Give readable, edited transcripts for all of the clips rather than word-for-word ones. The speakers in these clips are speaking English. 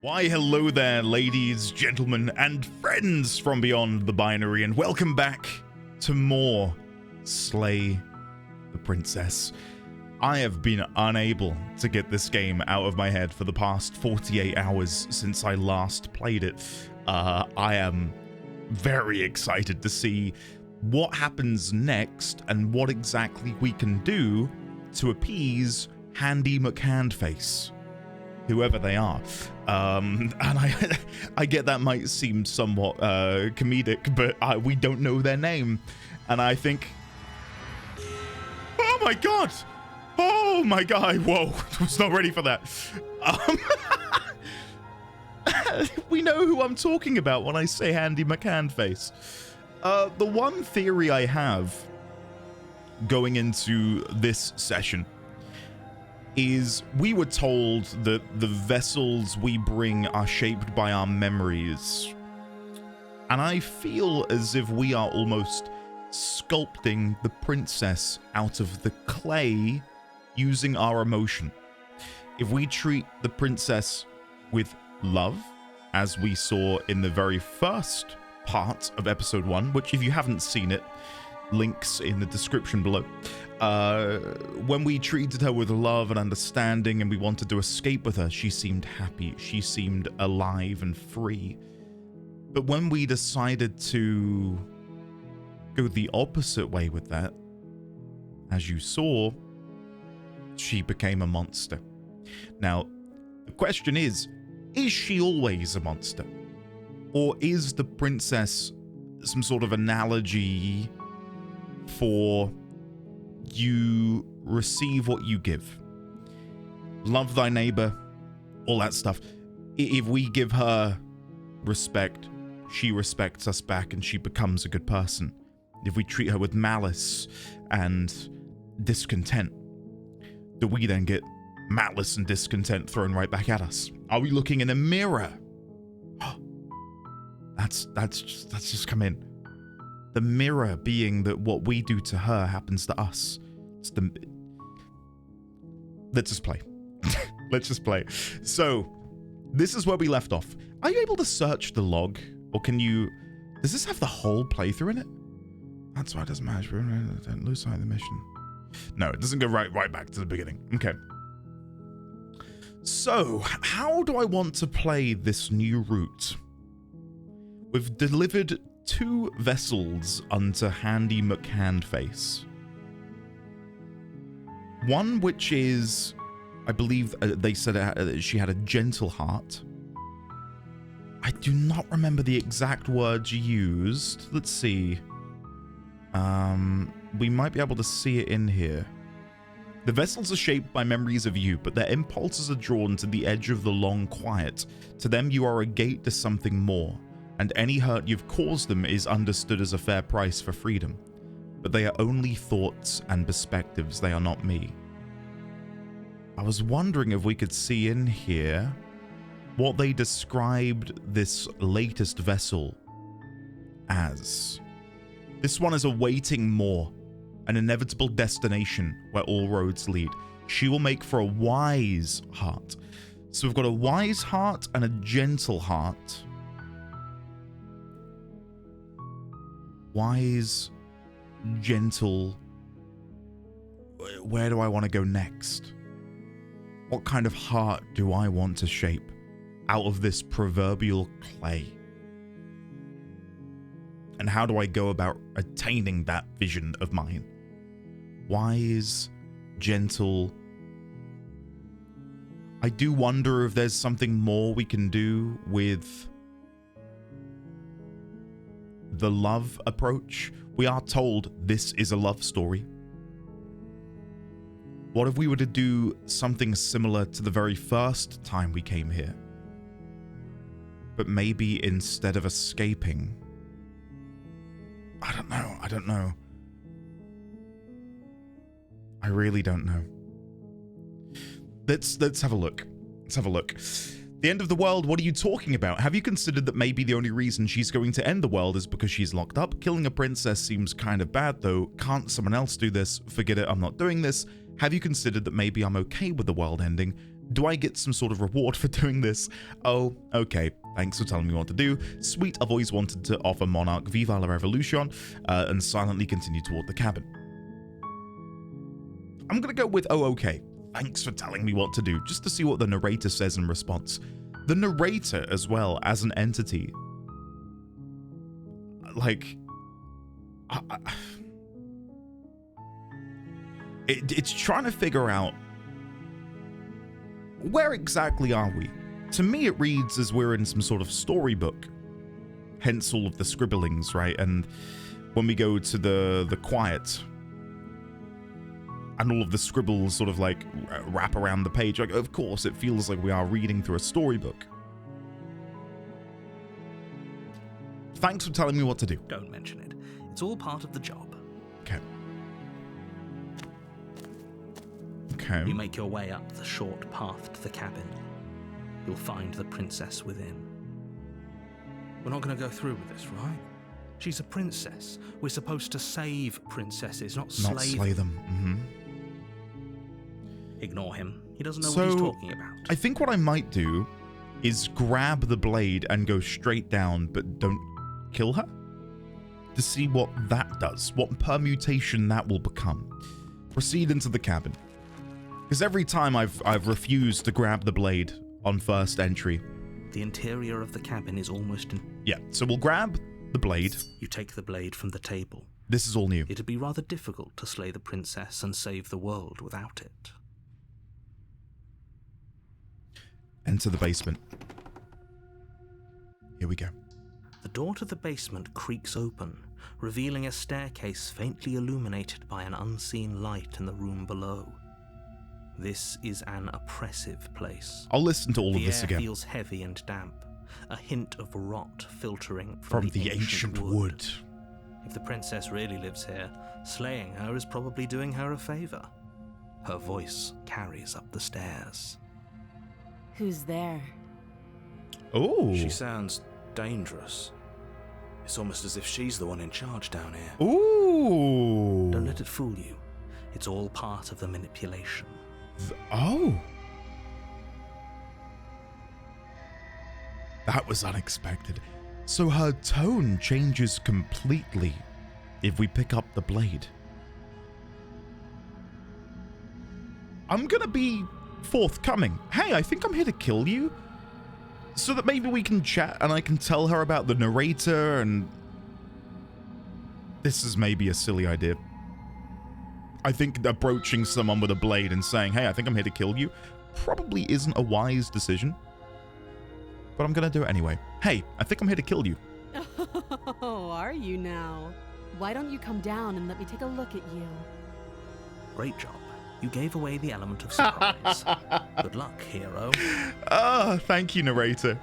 Why, hello there, ladies, gentlemen, and friends from beyond the binary, and welcome back to more Slay the Princess. I have been unable to get this game out of my head for the past 48 hours since I last played it. I am very excited to see what happens next and what exactly we can do to appease Handy McHandface, whoever they are. And I get that might seem somewhat comedic, but we don't know their name. And I think, oh my god, whoa, I was not ready for that. We know who I'm talking about when I say Handy McHandface. The one theory I have going into this session is we were told that the vessels we bring are shaped by our memories. And I feel as if we are almost sculpting the princess out of the clay using our emotion. If we treat the princess with love, as we saw in the very first part of episode 1, which if you haven't seen it, links in the description below. When we treated her with love and understanding and we wanted to escape with her, she seemed happy. She seemed alive and free. But when we decided to go the opposite way with that, as you saw, she became a monster. Now, the question is she always a monster? Or is the princess some sort of analogy for you receive what you give? Love thy neighbor, all that stuff. If we give her respect, she respects us back and she becomes a good person. If we treat her with malice and discontent, do we then get malice and discontent thrown right back at us? Are we looking in a mirror? That's just come in. The mirror being that what we do to her happens to us. Let's just play. Let's just play. So, this is where we left off. Are you able to search the log? Or can you... Does this have the whole playthrough in it? That's why it doesn't matter. Don't lose sight of the mission. No, it doesn't go right back to the beginning. Okay. So, how do I want to play this new route? We've delivered 2 vessels unto Handy McHandface. One which is, I believe they said she had a gentle heart. I do not remember the exact words used. Let's see. We might be able to see it in here. The vessels are shaped by memories of you, but their impulses are drawn to the edge of the long quiet. To them, you are a gate to something more, and any hurt you've caused them is understood as a fair price for freedom. But they are only thoughts and perspectives, they are not me. I was wondering if we could see in here what they described this latest vessel as. This one is awaiting more, an inevitable destination where all roads lead. She will make for a wise heart. So we've got a wise heart and a gentle heart. Wise, gentle. Where do I want to go next? What kind of heart do I want to shape out of this proverbial clay? And how do I go about attaining that vision of mine? Wise, gentle. I do wonder if there's something more we can do with the love approach. We are told this is a love story. What if we were to do something similar to the very first time we came here? But maybe instead of escaping... I don't know. I really don't know. Let's have a look. The end of the world, what are you talking about? Have you considered that maybe the only reason she's going to end the world is because she's locked up? Killing a princess seems kind of bad though. Can't someone else do this? Forget it, I'm not doing this. Have you considered that maybe I'm okay with the world ending Do I get some sort of reward for doing this? Oh, okay. Thanks for telling me what to do. Sweet, I've always wanted to offer Monarch Viva la Revolution and silently continue toward the cabin. I'm gonna go with, oh, okay. Thanks for telling me what to do, just to see what the narrator says in response. The narrator, as well, as an entity, like, it's trying to figure out where exactly are we? To me, it reads as we're in some sort of storybook, hence all of the scribblings, right? And when we go to the quiet, and all of the scribbles sort of like wrap around the page, like, of course, it feels like we are reading through a storybook. Thanks for telling me what to do. Don't mention it. It's all part of the job. Okay. Okay. You make your way up the short path to the cabin. You'll find the princess within. We're not going to go through with this, right? She's a princess. We're supposed to save princesses, not slay them. Mm-hmm. Ignore him. He doesn't know what he's talking about. I think what I might do is grab the blade and go straight down, but don't kill her, to see what that does, what permutation that will become. Proceed into the cabin. Because every time I've refused to grab the blade on first entry. The interior of the cabin is almost Yeah, so we'll grab the blade. You take the blade from the table. This is all new. It'd be rather difficult to slay the princess and save the world without it. Enter the basement. Here we go. The door to the basement creaks open, revealing a staircase faintly illuminated by an unseen light in the room below. This is an oppressive place. I'll listen to all of this again. The air feels heavy and damp, a hint of rot filtering from the ancient wood. If the princess really lives here, slaying her is probably doing her a favor. Her voice carries up the stairs. Who's there? Oh. She sounds dangerous. It's almost as if she's the one in charge down here. Ooh. Don't let it fool you. It's all part of the manipulation. Oh. That was unexpected. So her tone changes completely if we pick up the blade. I'm gonna be forthcoming. Hey, I think I'm here to kill you. So that maybe we can chat and I can tell her about the narrator and... This is maybe a silly idea. I think approaching someone with a blade and saying, hey, I think I'm here to kill you, probably isn't a wise decision. But I'm gonna do it anyway. Hey, I think I'm here to kill you. Oh, are you now? Why don't you come down and let me take a look at you? Great job. You gave away the element of surprise. Good luck, hero. Ah, thank you, narrator.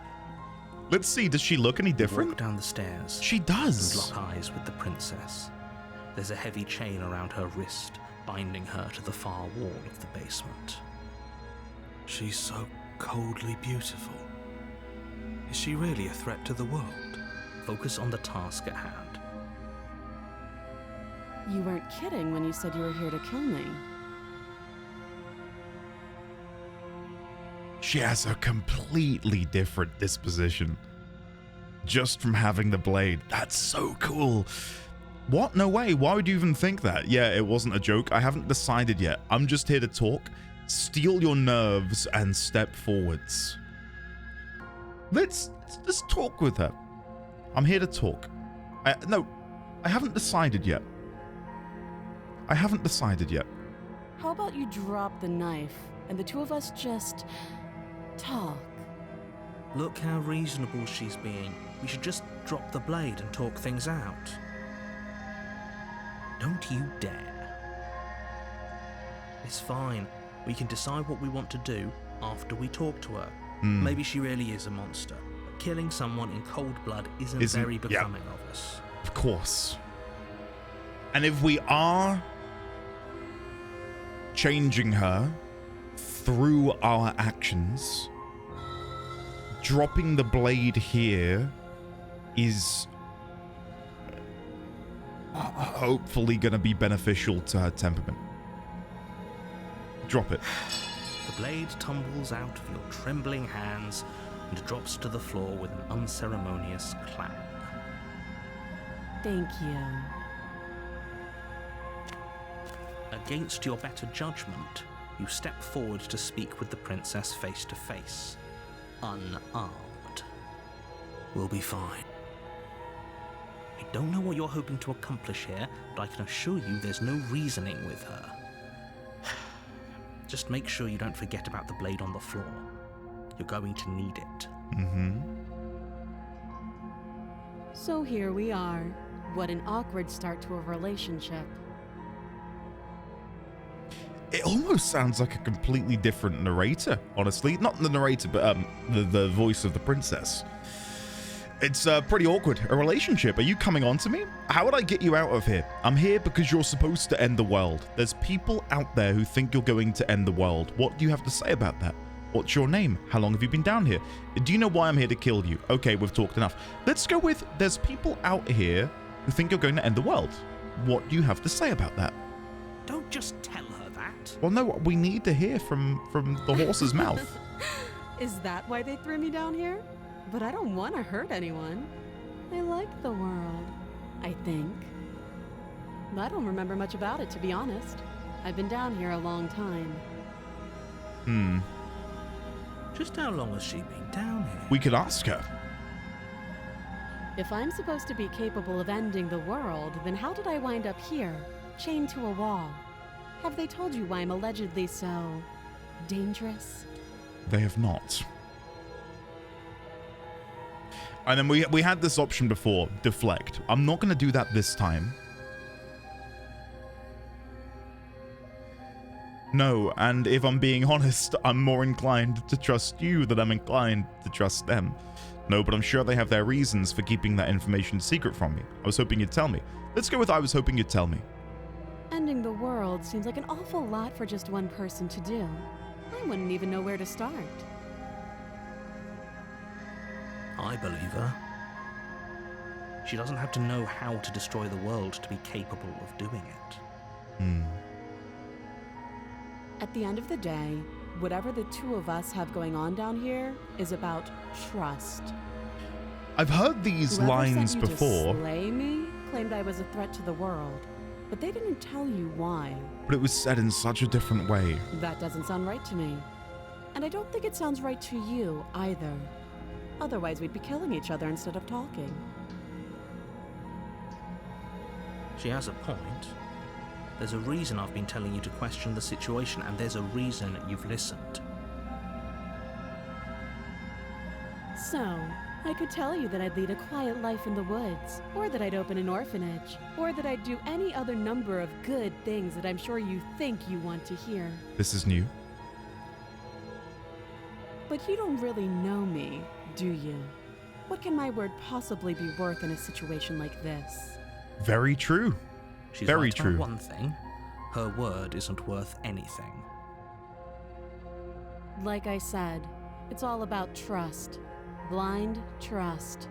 Let's see, does she look any different? Walk down the stairs. She does. And lock eyes with the princess. There's a heavy chain around her wrist, binding her to the far wall of the basement. She's so coldly beautiful. Is she really a threat to the world? Focus on the task at hand. You weren't kidding when you said you were here to kill me. She has a completely different disposition. Just from having the blade. That's so cool. What? No way. Why would you even think that? Yeah, it wasn't a joke. I haven't decided yet. I'm just here to talk. Steel your nerves and step forwards. Let's talk with her. I'm here to talk. No, I haven't decided yet. I haven't decided yet. How about you drop the knife and the two of us just talk? Look how reasonable she's being. We should just drop the blade and talk things out. Don't you dare. It's fine. We can decide what we want to do after we talk to her. Maybe she really is a monster. But killing someone in cold blood isn't very becoming of us. Of course. And if we are changing her through our actions, dropping the blade here is hopefully going to be beneficial to her temperament. Drop it. The blade tumbles out of your trembling hands and drops to the floor with an unceremonious clang. Thank you. Against your better judgment, you step forward to speak with the princess face to face, unarmed. We'll be fine. I don't know what you're hoping to accomplish here, but I can assure you there's no reasoning with her. Just make sure you don't forget about the blade on the floor. You're going to need it. So here we are. What an awkward start to a relationship. It almost sounds like a completely different narrator, honestly. Not the narrator, but the voice of the princess. It's pretty awkward. A relationship. Are you coming on to me? How would I get you out of here? I'm here because you're supposed to end the world. There's people out there who think you're going to end the world. What do you have to say about that? What's your name? How long have you been down here? Do you know why I'm here to kill you? Okay, we've talked enough. Let's go with, there's people out here who think you're going to end the world. What do you have to say about that? Don't just tell her that. Well, no, we need to hear from the horse's mouth. Is that why they threw me down here? But I don't want to hurt anyone. I like the world, I think. I don't remember much about it, to be honest. I've been down here a long time. Just how long has she been down here? We could ask her. If I'm supposed to be capable of ending the world, then how did I wind up here, chained to a wall? Have they told you why I'm allegedly so dangerous? They have not. And then we had this option before, deflect. I'm not going to do that this time. No, and if I'm being honest, I'm more inclined to trust you than I'm inclined to trust them. No, but I'm sure they have their reasons for keeping that information secret from me. I was hoping you'd tell me. Let's go with I was hoping you'd tell me. Ending the world seems like an awful lot for just one person to do. I wouldn't even know where to start. I believe her. She doesn't have to know how to destroy the world to be capable of doing it. At the end of the day, whatever the two of us have going on down here is about trust. I've heard these Whoever lines sent you before, to slay me claimed I was a threat to the world, but they didn't tell you why. but it was said in such a different way. That doesn't sound right to me. And I don't think it sounds right to you either. Otherwise, we'd be killing each other instead of talking. She has a point. There's a reason I've been telling you to question the situation, and there's a reason you've listened. So, I could tell you that I'd lead a quiet life in the woods, or that I'd open an orphanage, or that I'd do any other number of good things that I'm sure you think you want to hear. This is new. But you don't really know me, do you? What can my word possibly be worth in a situation like this? Very true. She's Very right true. about one thing. Her word isn't worth anything. Like I said, it's all about trust. Blind trust.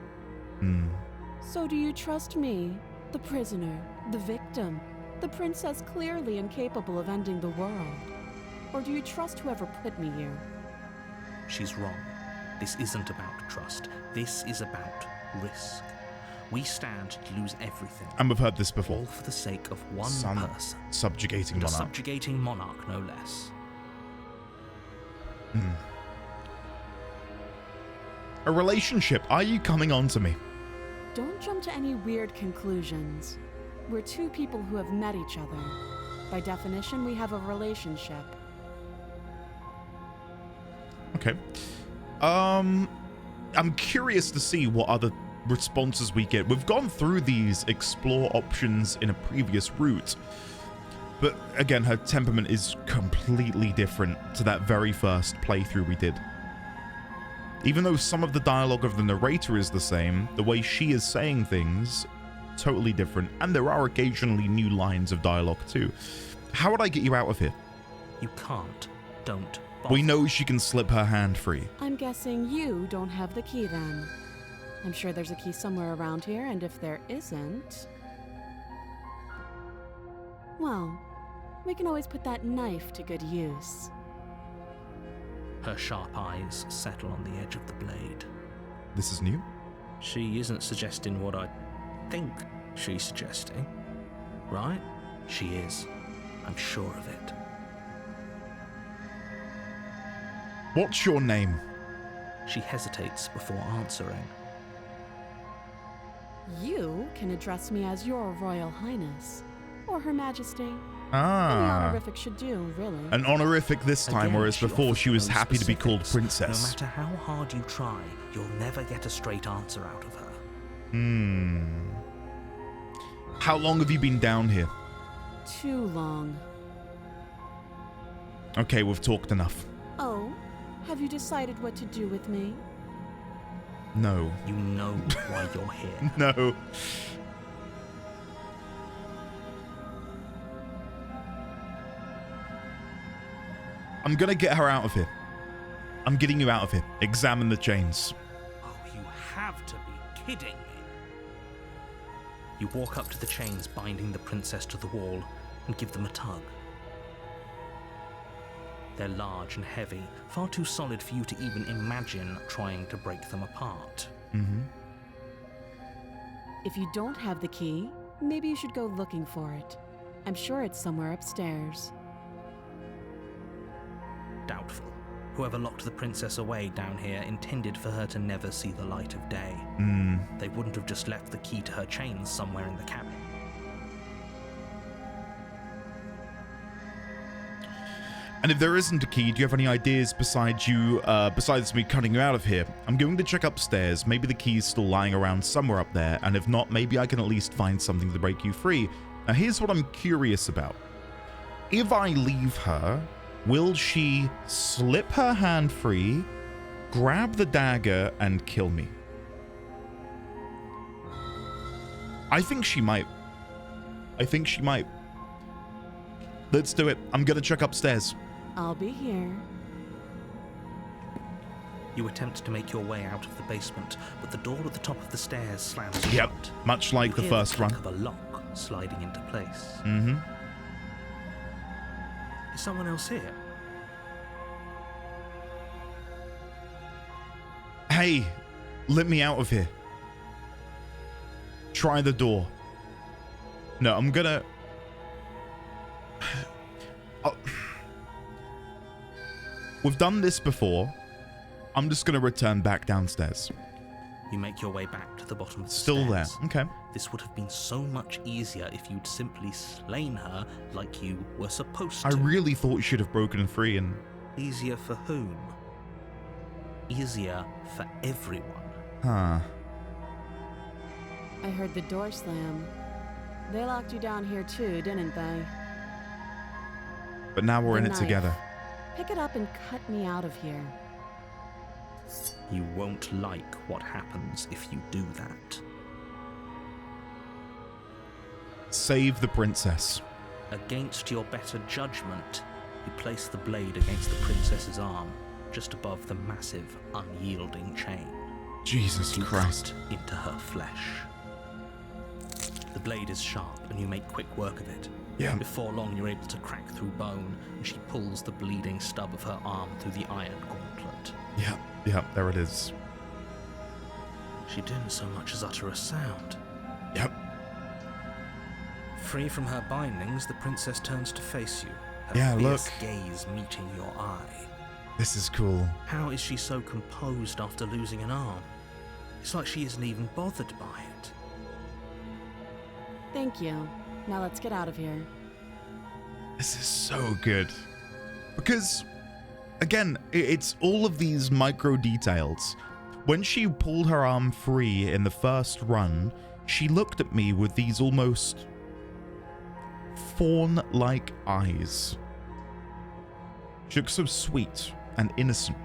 So do you trust me, the prisoner, the victim, the princess clearly incapable of ending the world? Or do you trust whoever put me here? She's wrong. This isn't about trust. This is about risk. We stand to lose everything. And we've heard this All before. for the sake of one Some person. subjugating And a monarch. subjugating monarch, no less. A relationship. Are you coming on to me? Don't jump to any weird conclusions. We're two people who have met each other. By definition, we have a relationship. Okay. I'm curious to see what other responses we get. We've gone through these explore options in a previous route, but again, her temperament is completely different to that very first playthrough we did. Even though some of the dialogue of the narrator is the same, the way she is saying things, totally different, and there are occasionally new lines of dialogue too. How would I get you out of here? You can't. Don't bother. We know she can slip her hand free. I'm guessing you don't have the key then. I'm sure there's a key somewhere around here, and if there isn't... well, we can always put that knife to good use. Her sharp eyes settle on the edge of the blade. This is new? She isn't suggesting what I think she's suggesting, right? She is. I'm sure of it. What's your name? She hesitates before answering. You can address me as Your Royal Highness, or Her Majesty. Any Ah. honorific should do, really. An honorific this time, Again, whereas she before offers she was no happy to be called specifics. princess. No matter how hard you try, you'll never get a straight answer out of her. How long have you been down here? Too long. Okay, we've talked enough. Oh, have you decided what to do with me? No. You know why you're here. No. I'm gonna get her out of here. I'm getting you out of here. Examine the chains. Oh, you have to be kidding me. You walk up to the chains binding the princess to the wall and give them a tug. They're large and heavy, far too solid for you to even imagine trying to break them apart. If you don't have the key, maybe you should go looking for it. I'm sure it's somewhere upstairs. Doubtful. Whoever locked the princess away down here intended for her to never see the light of day. They wouldn't have just left the key to her chains somewhere in the cabin. And if there isn't a key, do you have any ideas besides me cutting you out of here? I'm going to check upstairs. Maybe the key's still lying around somewhere up there, and if not, maybe I can at least find something to break you free. Now, here's what I'm curious about. If I leave her, will she slip her hand free, grab the dagger, and kill me? I think she might. Let's do it. I'm gonna check upstairs. I'll be here. You attempt to make your way out of the basement, but the door at the top of the stairs slams Yep, shut. much like You the hear first run. click of a lock sliding into place. Is someone else here? Hey, let me out of here. Try the door. No, I'm gonna... We've done this before. I'm just gonna return back downstairs. You make your way back to the bottom of the Still there. stairs. Okay. This would have been so much easier if you'd simply slain her like you were supposed I to. really thought you should have broken free and... Easier for whom? Easier for everyone. Huh. I heard the door slam. They locked you down here too, didn't they? But now we're The in it knife. together. Pick it up and cut me out of here. You won't like what happens if you do that. Save the princess. Against your better judgment, you place the blade against the princess's arm, just above the massive, unyielding chain. Jesus You Christ. cut into her flesh. The blade is sharp, and you make quick work of it. Yeah. Before long, you're able to crack through bone, and she pulls the bleeding stub of her arm through the iron gauntlet. Yeah, there it is. She didn't so much as utter a sound. Yep. Free from her bindings, the princess turns to face you, her Yeah, fierce look. gaze meeting your eye. This is cool. How is she so composed after losing an arm? It's like she isn't even bothered by it. Thank you. Now let's get out of here. This is so good. Because, again, it's all of these micro details. When she pulled her arm free in the first run, she looked at me with these almost fawn-like eyes. She looked so sweet and innocent.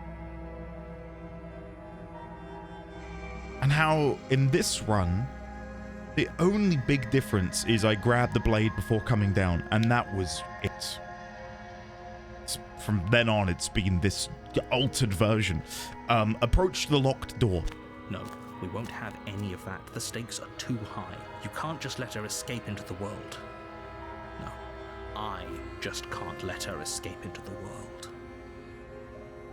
And how, in this run, the only big difference is I grabbed the blade before coming down, and that was it. From then on, it's been this altered version. Approach the locked door. No, we won't have any of that. The stakes are too high. You can't just let her escape into the world. No, I just can't let her escape into the world.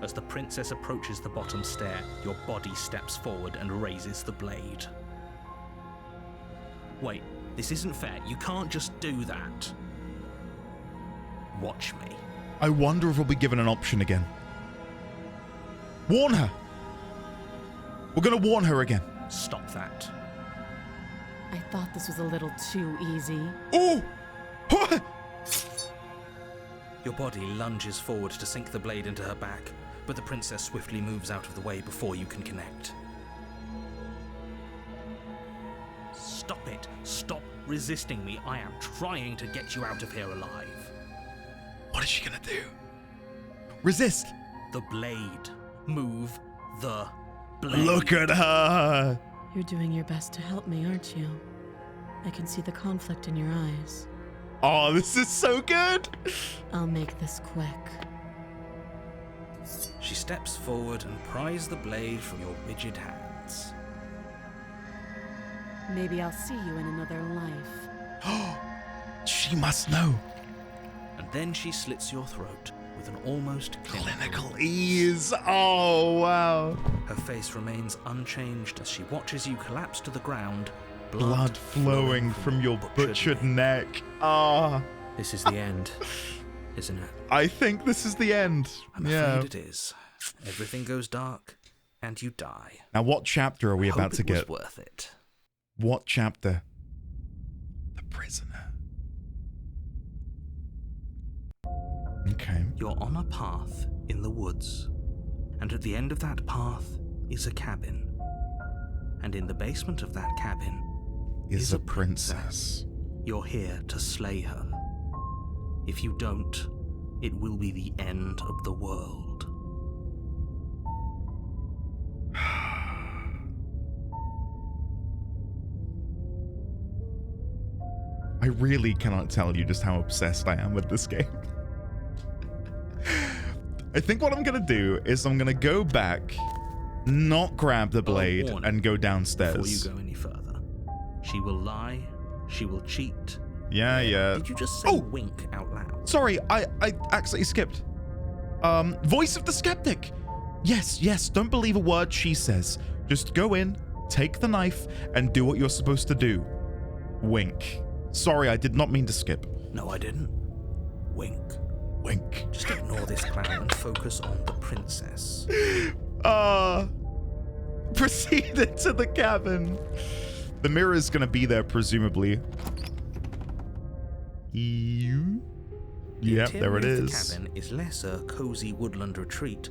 As the princess approaches the bottom stair, your body steps forward and raises the blade. Wait, this isn't fair. You can't just do that. Watch me. I wonder if we'll be given an option again. Warn her! We're gonna warn her again. Stop that. I thought this was a little too easy. Oh! Your body lunges forward to sink the blade into her back, but the princess swiftly moves out of the way before you can connect. Stop it! Stop resisting me. I am trying to get you out of here alive. What is she gonna do? Resist! The blade. Move the blade. Look at her! You're doing your best to help me, aren't you? I can see the conflict in your eyes. Oh, this is so good! I'll make this quick. She steps forward and pries the blade from your rigid hands. Maybe I'll see you in another life. She must know. And then she slits your throat with an almost Clinical ease. Oh, wow. Her face remains unchanged as she watches you collapse to the ground, Blood flowing from your butchered neck. Ah. This is the end, isn't it? I think this is the end. I'm afraid it is. Everything goes dark, and you die. Now, what chapter are we about to Hope it get? was worth it. What chapter? The prisoner. Okay. You're on a path in the woods, and at the end of that path is a cabin. And in the basement of that cabin Is a princess. You're here to slay her. If you don't, it will be the end of the world. I really cannot tell you just how obsessed I am with this game. I think what I'm gonna do is I'm gonna go back, not grab the blade, and go downstairs. Before you go any further, she will lie, she will cheat. Yeah. Did you just say wink out loud? Sorry, I accidentally skipped. Voice of the skeptic. Yes, don't believe a word she says. Just go in, take the knife, and do what you're supposed to do. Wink. Sorry, I did not mean to skip. No, I didn't. Wink. Wink. Just ignore this clown and focus on the princess. Proceed into the cabin. The mirror is going to be there, presumably. Yep, there it is. The cabin is less a cozy woodland retreat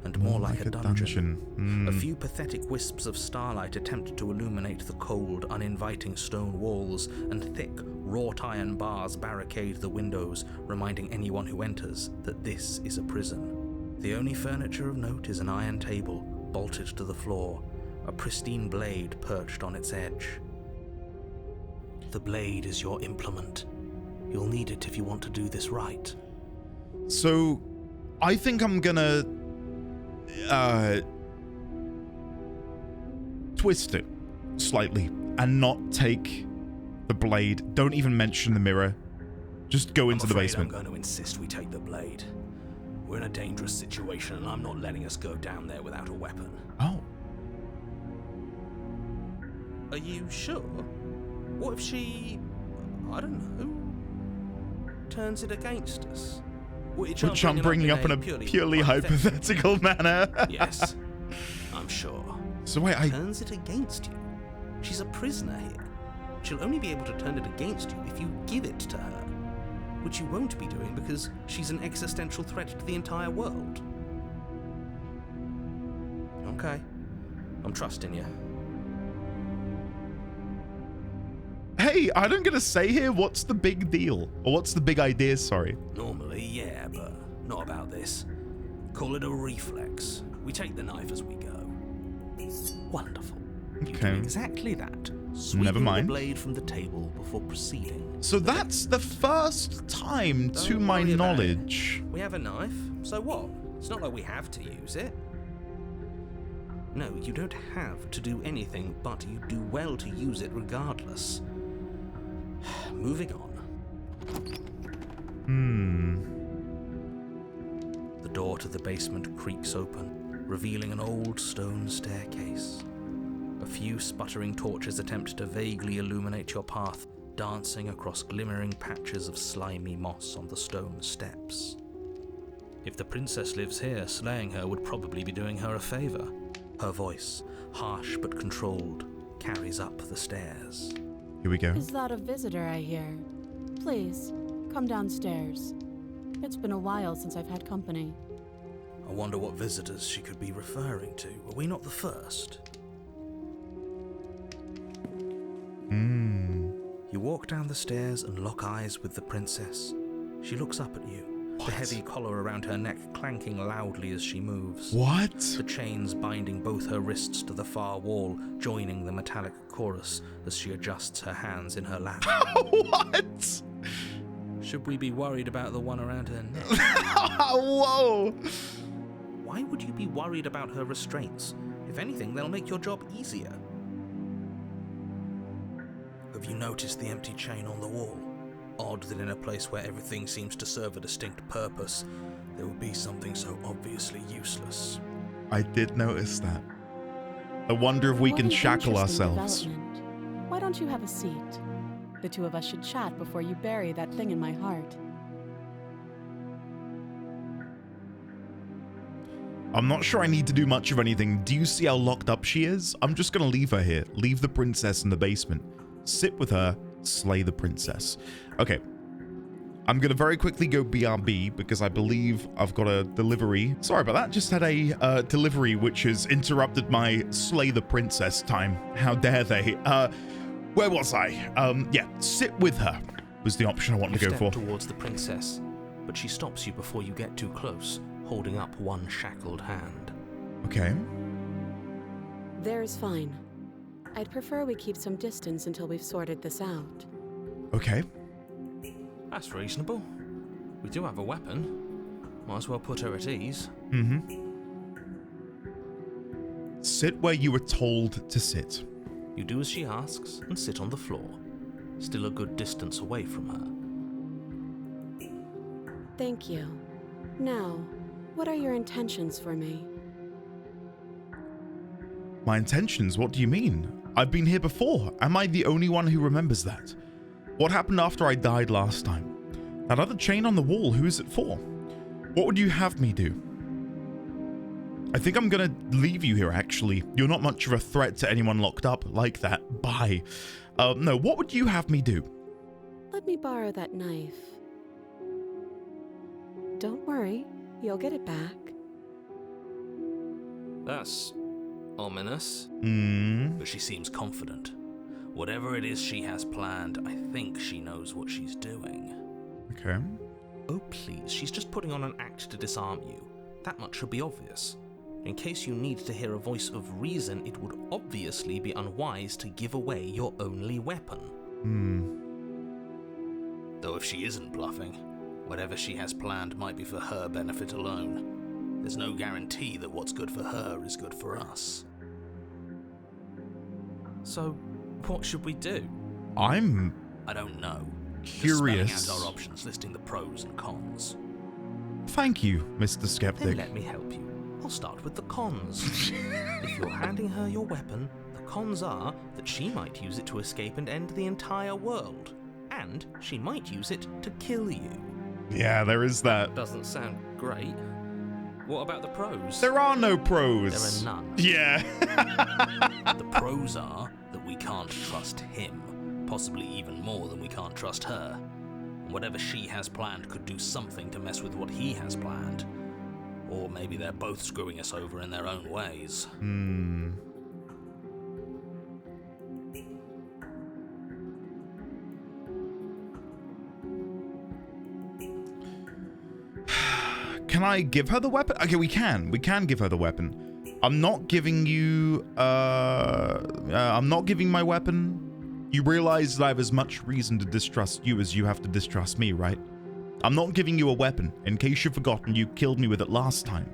and more like a dungeon. A few pathetic wisps of starlight attempt to illuminate the cold, uninviting stone walls, and thick, wrought iron bars barricade the windows, reminding anyone who enters that this is a prison. The only furniture of note is an iron table, bolted to the floor, a pristine blade perched on its edge. The blade is your implement. You'll need it if you want to do this right. So, I think I'm gonna twist it slightly and not take the blade. Don't even mention the mirror. Just go into the basement. I'm going to insist we take the blade. We're in a dangerous situation and I'm not letting us go down there without a weapon. Oh. Are you sure? What if she, I don't know, turns it against us? Which I'm bringing up in a purely hypothetical manner. Yes, I'm sure. So wait, turns it against you? She's a prisoner here. She'll only be able to turn it against you if you give it to her, which you won't be doing because she's an existential threat to the entire world. Okay, I'm trusting you. Hey, I don't get a say here. What's the big deal? Or what's the big idea, sorry? Normally, yeah, but not about this. Call it a reflex. We take the knife as we go. Wonderful. You Okay. do exactly that. Never Sweeping mind. the blade from the table before proceeding. So that's the first time, to Don't my worry about it. knowledge. We have a knife, so what? It's not like we have to use it. No, you don't have to do anything, but you do well to use it regardless. Moving on. The door to the basement creaks open, revealing an old stone staircase. A few sputtering torches attempt to vaguely illuminate your path, dancing across glimmering patches of slimy moss on the stone steps. If the princess lives here, slaying her would probably be doing her a favor. Her voice, harsh but controlled, carries up the stairs. Here we go. Is that a visitor I hear? Please, come downstairs. It's been a while since I've had company. I wonder what visitors she could be referring to. Were we not the first? You walk down the stairs and lock eyes with the princess. She looks up at you, the heavy collar around her neck clanking loudly as she moves. What? The chains binding both her wrists to the far wall, joining the metallic chorus as she adjusts her hands in her lap. What? Should we be worried about the one around her neck? Whoa! Why would you be worried about her restraints? If anything, they'll make your job easier. Have you noticed the empty chain on the wall? Odd that in a place where everything seems to serve a distinct purpose, there would be something so obviously useless. I did notice that. I wonder if we What can an shackle interesting ourselves. development. Why don't you have a seat? The two of us should chat before you bury that thing in my heart. I'm not sure I need to do much of anything. Do you see how locked up she is? I'm just gonna leave her here. Leave the princess in the basement. Sit with her, slay the princess. Okay. I'm gonna very quickly go BRB because I believe I've got a delivery. Sorry about that. Just had a delivery which has interrupted my slay the princess time. How dare they? Where was I? Yeah, sit with her was the option I wanted to go for. You step towards the princess, but she stops you before you get too close, holding up one shackled hand. Okay. There's fine. I'd prefer we keep some distance until we've sorted this out. Okay. That's reasonable. We do have a weapon. Might as well put her at ease. Sit where you were told to sit. You do as she asks and sit on the floor, still a good distance away from her. Thank you. Now, what are your intentions for me? My intentions? What do you mean? I've been here before. Am I the only one who remembers that? What happened after I died last time? That other chain on the wall, who is it for? What would you have me do? I think I'm gonna leave you here, actually. You're not much of a threat to anyone locked up like that. Bye. No, what would you have me do? Let me borrow that knife. Don't worry, you'll get it back. That's ominous. But she seems confident. Whatever it is she has planned, I think she knows what she's doing. Okay. Oh, please, she's just putting on an act to disarm you. That much should be obvious. In case you need to hear a voice of reason, it would obviously be unwise to give away your only weapon. Though if she isn't bluffing, whatever she has planned might be for her benefit alone. There's no guarantee that what's good for her is good for us. So, what should we do? I'm I don't know. curious. Just spelling out our options, listing the pros and cons. Thank you, Mr. Then Skeptic. let me help you. I'll start with the cons. If you're handing her your weapon, the cons are that she might use it to escape and end the entire world. And she might use it to kill you. Yeah, there is that. Doesn't sound great. What about the pros? There are no pros. There are none. Yeah. The pros are that we can't trust him, possibly even more than we can't trust her. Whatever she has planned could do something to mess with what he has planned. Or maybe they're both screwing us over in their own ways. Can I give her the weapon? Okay, we can. We can give her the weapon. I'm not giving you, I'm not giving my weapon. You realize that I have as much reason to distrust you as you have to distrust me, right? I'm not giving you a weapon. In case you've forgotten, you killed me with it last time.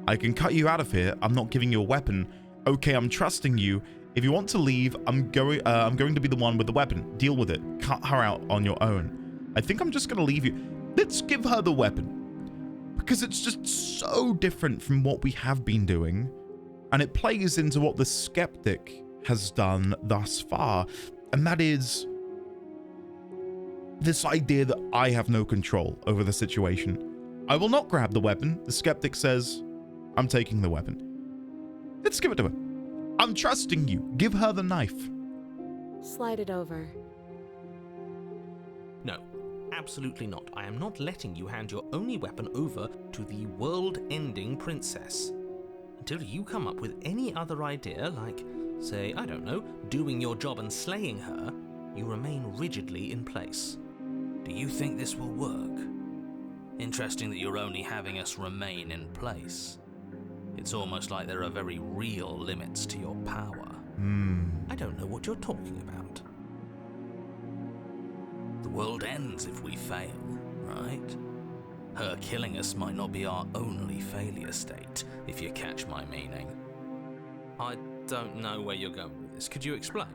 I can cut you out of here. I'm not giving you a weapon. Okay, I'm trusting you. If you want to leave, I'm going to be the one with the weapon. Deal with it. Cut her out on your own. I think I'm just going to leave you. Let's give her the weapon. because it's just so different from what we have been doing, and it plays into what the skeptic has done thus far, and that is this idea that I have no control over the situation. I will not grab the weapon. The skeptic says, I'm taking the weapon. Let's give it to her. I'm trusting you. Give her the knife. Slide it over. No, absolutely not. I am not letting you hand your only weapon over to the world-ending princess. Until you come up with any other idea, like, say, I don't know, doing your job and slaying her, you remain rigidly in place. Do you think this will work? Interesting that you're only having us remain in place. It's almost like there are very real limits to your power. I don't know what you're talking about. The world ends if we fail, right? Her killing us might not be our only failure state, if you catch my meaning. I don't know where you're going with this. Could you explain?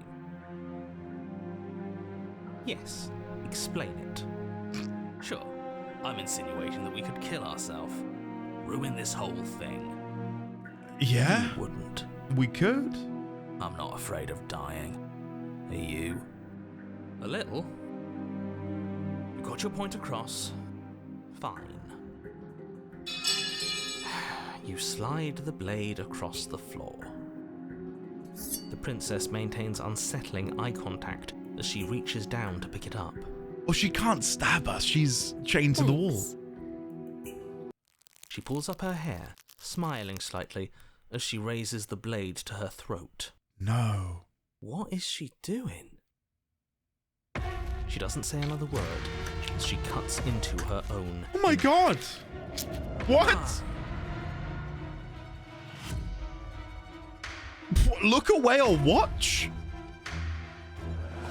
Yes, explain it. Sure, I'm insinuating that we could kill ourselves. Ruin this whole thing. Yeah, You wouldn't. we could. I'm not afraid of dying. Are you? A little. You got your point across. Fine. You slide the blade across the floor. The princess maintains unsettling eye contact as she reaches down to pick it up. Well, she can't stab us. She's chained to the wall. Thanks. She pulls up her hair, smiling slightly as she raises the blade to her throat. No. What is she doing? She doesn't say another word as she cuts into her own. Oh my god. What? Look away or watch?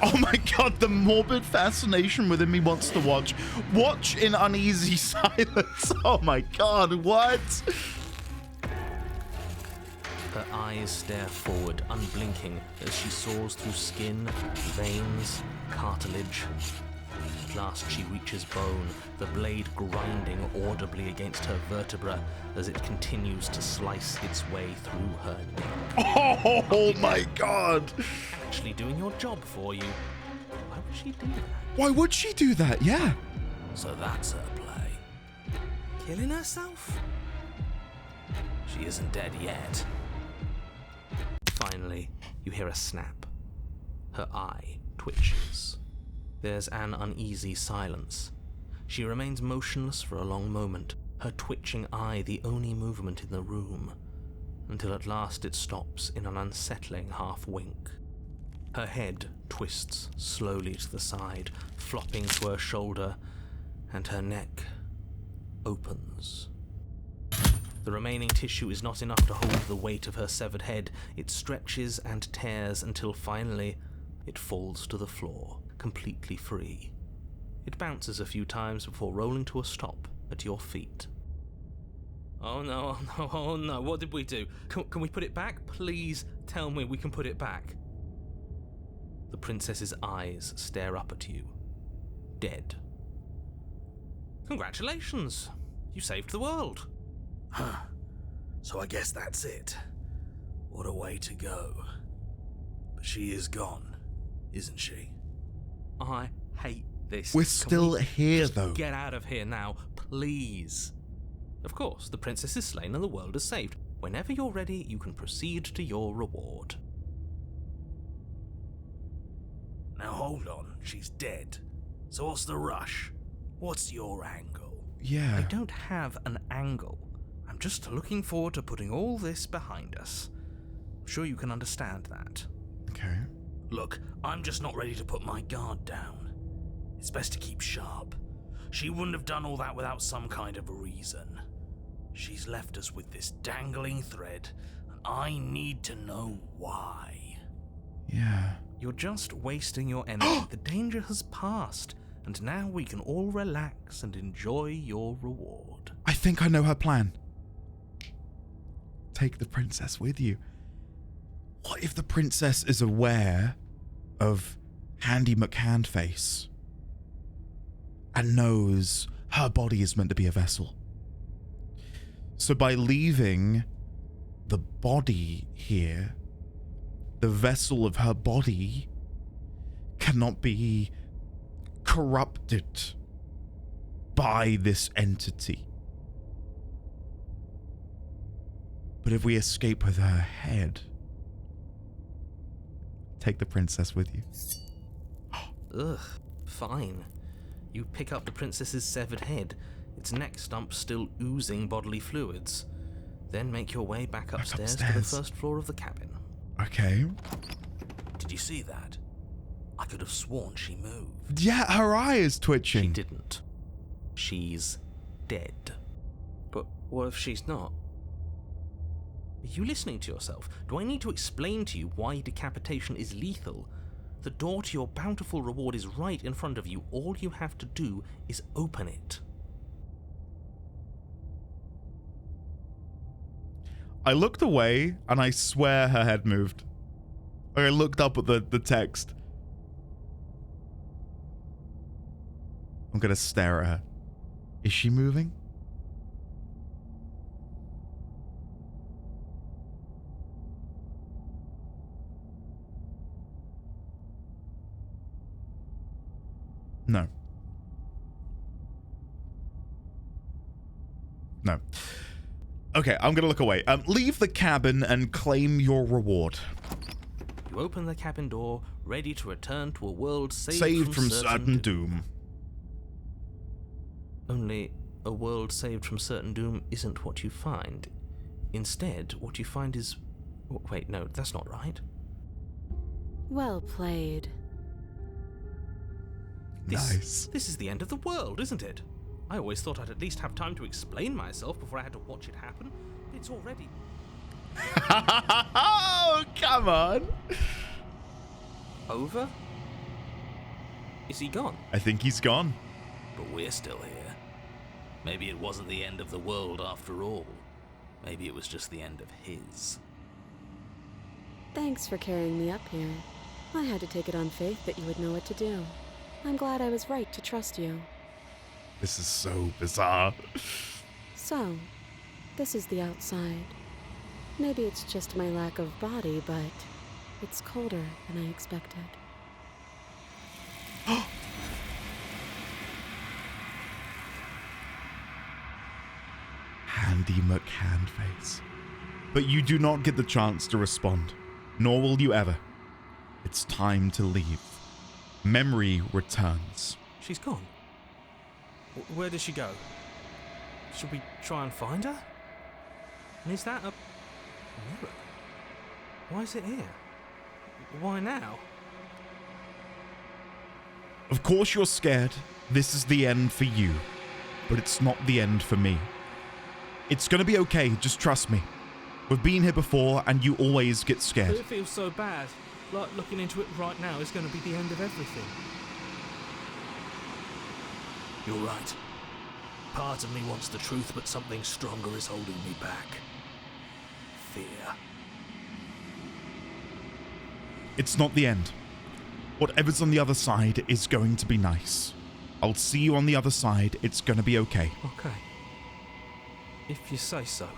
Oh my god, the morbid fascination within me wants to watch. Watch in uneasy silence. Oh my god, what? Her eyes stare forward, unblinking, as she saws through skin, veins, cartilage. At last she reaches bone, the blade grinding audibly against her vertebra as it continues to slice its way through her neck. Oh my god. Actually doing your job for you. Why would she do that? Why would she do that? Yeah. So that's her play. Killing herself? She isn't dead yet. Finally, you hear a snap. Her eye twitches. There's an uneasy silence. She remains motionless for a long moment, her twitching eye the only movement in the room, until at last it stops in an unsettling half-wink. Her head twists slowly to the side, flopping to her shoulder, and her neck opens. The remaining tissue is not enough to hold the weight of her severed head. It stretches and tears until finally it falls to the floor, completely free. It bounces a few times before rolling to a stop at your feet. Oh no, oh no, oh no, what did we do? Can we put it back? Please tell me we can put it back. The princess's eyes stare up at you, dead. Congratulations, you saved the world. Huh. So I guess that's it. What a way to go. But she is gone, isn't she? I hate this. We're Can still we here, just though. Get out of here now, please. Of course, the princess is slain and the world is saved. Whenever you're ready, you can proceed to your reward. Now hold on, she's dead. So what's the rush? What's your angle? Yeah. I don't have an angle. I'm just looking forward to putting all this behind us. I'm sure you can understand that. Okay. Look, I'm just not ready to put my guard down. It's best to keep sharp. She wouldn't have done all that without some kind of a reason. She's left us with this dangling thread, and I need to know why. Yeah. You're just wasting your energy. The danger has passed, and now we can all relax and enjoy your reward. I think I know her plan. Take the princess with you. What if the princess is aware of Handy McHandface and knows her body is meant to be a vessel? So by leaving the body here, the vessel of her body cannot be corrupted by this entity. But if we escape with her head, take the princess with you. Ugh, fine. You pick up the princess's severed head, its neck stump still oozing bodily fluids. Then make your way back upstairs to the first floor of the cabin. Okay. Did you see that? I could have sworn she moved. Yeah, her eye is twitching. She didn't. She's dead. But what if she's not? Are you listening to yourself? Do I need to explain to you why decapitation is lethal? The door to your bountiful reward is right in front of you. All you have to do is open it. I looked away, and I swear her head moved. I looked up at the text. I'm gonna stare at her. Is she moving? No. No. Okay, I'm gonna look away. Leave the cabin and claim your reward. You open the cabin door, ready to return to a world Saved from certain doom. Only a world saved from certain doom isn't what you find. Instead, what you find is... Wait, no, that's not right. Well played. Nice. This is the end of the world, isn't it? I always thought I'd at least have time to explain myself before I had to watch it happen. It's already... Oh, come on. Over? Is he gone? I think he's gone. But we're still here. Maybe it wasn't the end of the world after all. Maybe it was just the end of his. Thanks for carrying me up here. I had to take it on faith that you would know what to do. I'm glad I was right to trust you. This is so bizarre. So, this is the outside. Maybe it's just my lack of body, but it's colder than I expected. Handy McHandface. But you do not get the chance to respond, nor will you ever. It's time to leave. Memory returns. She's gone. Where did she go? Should we try and find her? And is that a mirror? Why is it here? Why now? Of course you're scared. This is the end for you. But it's not the end for me. It's gonna be okay, just trust me. We've been here before, and you always get scared. It feels so bad. Like looking into it right now is going to be the end of everything. You're right. Part of me wants the truth, but something stronger is holding me back. Fear. It's not the end. Whatever's on the other side is going to be nice. I'll see you on the other side. It's gonna be okay. Okay. If you say so.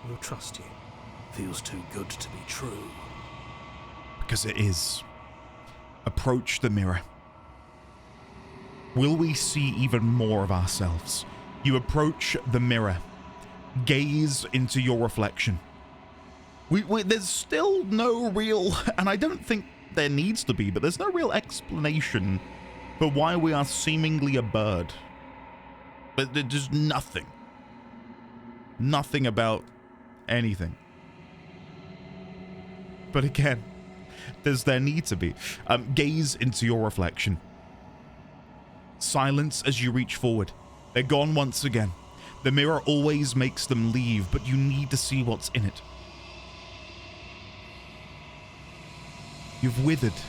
We'll trust you. Feels too good to be true. Because it is. Approach the mirror. Will we see even more of ourselves? You approach the mirror. Gaze into your reflection. There's still no real, and I don't think there needs to be, but there's no real explanation for why we are seemingly a bird. But there's just nothing. Nothing about anything. But again, does there need to be? Gaze into your reflection. Silence as you reach forward. They're gone once again. The mirror always makes them leave, but you need to see what's in it. You've withered.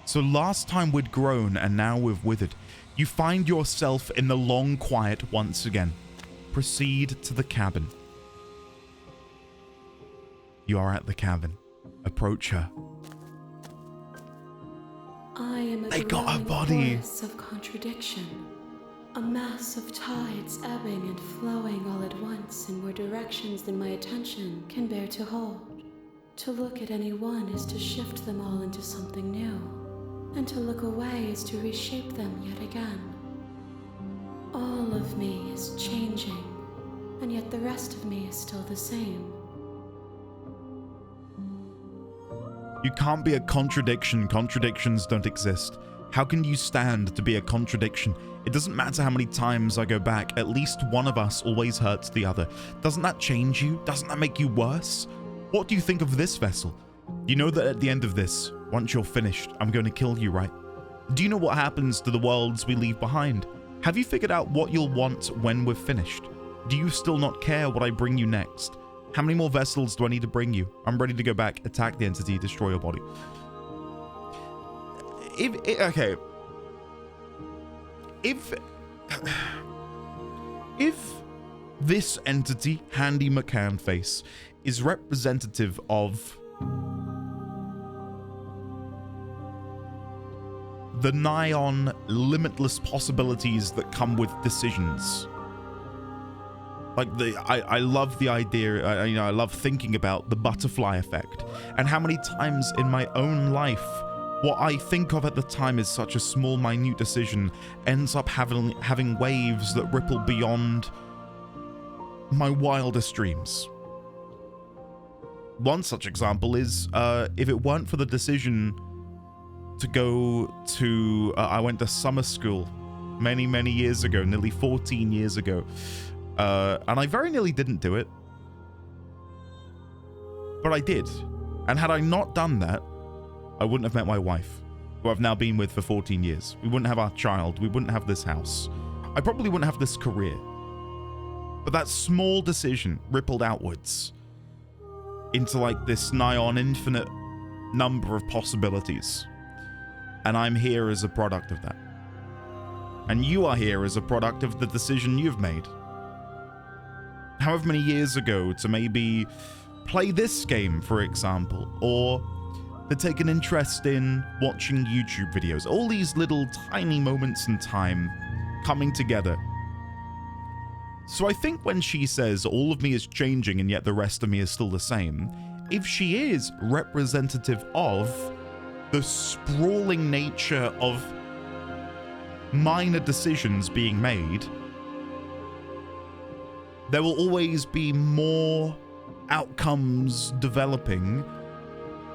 So last time we'd grown, and now we've withered. You find yourself in the long quiet once again. Proceed to the cabin. You are at the cabin. Approach her. I am a They got a glowing body. forest of contradiction. A mass of tides ebbing and flowing all at once in more directions than my attention can bear to hold. To look at any one is to shift them all into something new, and to look away is to reshape them yet again. All of me is changing, and yet the rest of me is still the same. You can't be a contradiction. Contradictions don't exist. How can you stand to be a contradiction? It doesn't matter how many times I go back, at least one of us always hurts the other. Doesn't that change you? Doesn't that make you worse? What do you think of this vessel? You know that at the end of this, once you're finished, I'm going to kill you, right? Do you know what happens to the worlds we leave behind? Have you figured out what you'll want when we're finished? Do you still not care what I bring you next? How many more vessels do I need to bring you? I'm ready to go back, attack the entity, destroy your body. Okay. If this entity, Handy McCandface, is representative of the nigh on limitless possibilities that come with decisions, like I love the idea, I love thinking about the butterfly effect, and how many times in my own life what I think of at the time is such a small, minute decision ends up having waves that ripple beyond my wildest dreams. One such example is, if it weren't for the decision to go to, I went to summer school many, many years ago, nearly 14 years ago, and I very nearly didn't do it, but I did. And had I not done that, I wouldn't have met my wife, who I've now been with for 14 years. We wouldn't have our child. We wouldn't have this house. I probably wouldn't have this career. But that small decision rippled outwards into like this nigh on infinite number of possibilities. And I'm here as a product of that. And you are here as a product of the decision you've made. However many years ago to maybe play this game, for example, or to take an interest in watching YouTube videos. All these little tiny moments in time coming together. So I think when she says all of me is changing and yet the rest of me is still the same, if she is representative of the sprawling nature of minor decisions being made, there will always be more outcomes developing.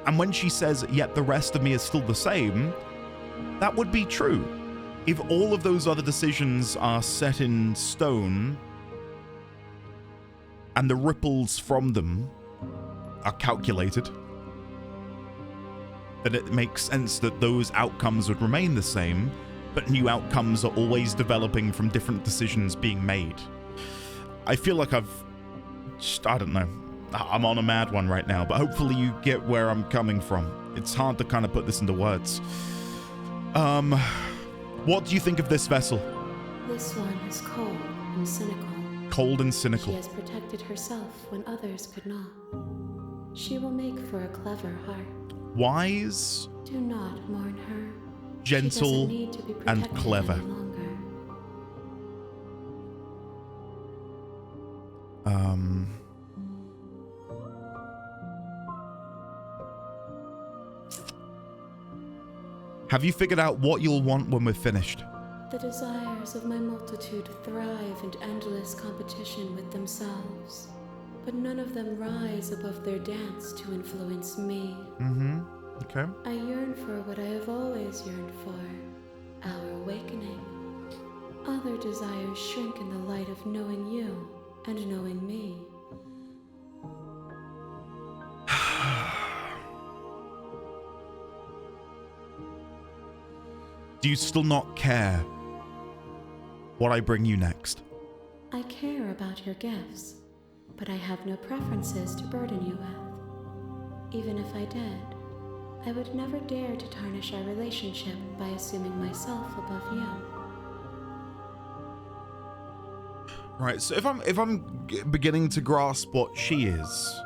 And when she says, yet the rest of me is still the same, that would be true. If all of those other decisions are set in stone and the ripples from them are calculated, then it makes sense that those outcomes would remain the same, but new outcomes are always developing from different decisions being made. I feel like I don't know. I'm on a mad one right now, but hopefully you get where I'm coming from. It's hard to kind of put this into words. What do you think of this vessel? This one is cold and cynical. Cold and cynical. She has protected herself when others could not. She will make for a clever heart. Wise. Do not mourn her. Gentle she need to be and clever. Any longer. Have you figured out what you'll want when we're finished? The desires of my multitude thrive in endless competition with themselves, but none of them rise above their dance to influence me. Okay. I yearn for what I have always yearned for, our awakening. Other desires shrink in the light of knowing you and knowing me. Do you still not care what I bring you next? I care about your gifts, but I have no preferences to burden you with. Even if I did, I would never dare to tarnish our relationship by assuming myself above you. Right, so if I'm beginning to grasp what she is,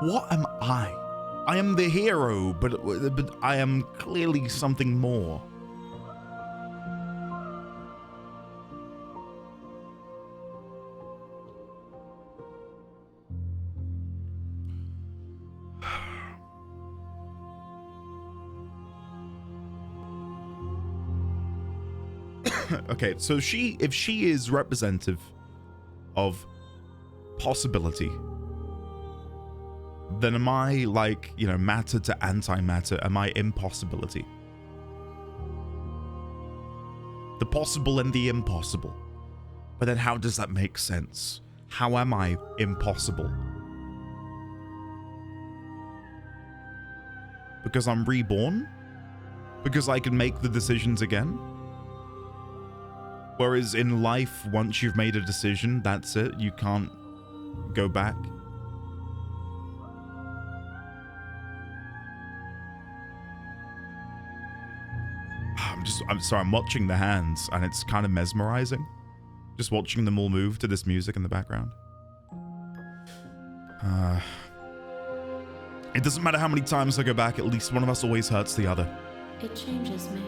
what am I? I am the hero, but I am clearly something more. Okay, so if she is representative of possibility, then am I like, you know, matter to antimatter? Am I impossibility? The possible and the impossible. But then how does that make sense? How am I impossible? Because I'm reborn? Because I can make the decisions again? Whereas in life, once you've made a decision, that's it. You can't go back. I'm sorry, I'm watching the hands and it's kind of mesmerizing. Just watching them all move to this music in the background. It doesn't matter how many times I go back, at least one of us always hurts the other. It changes me,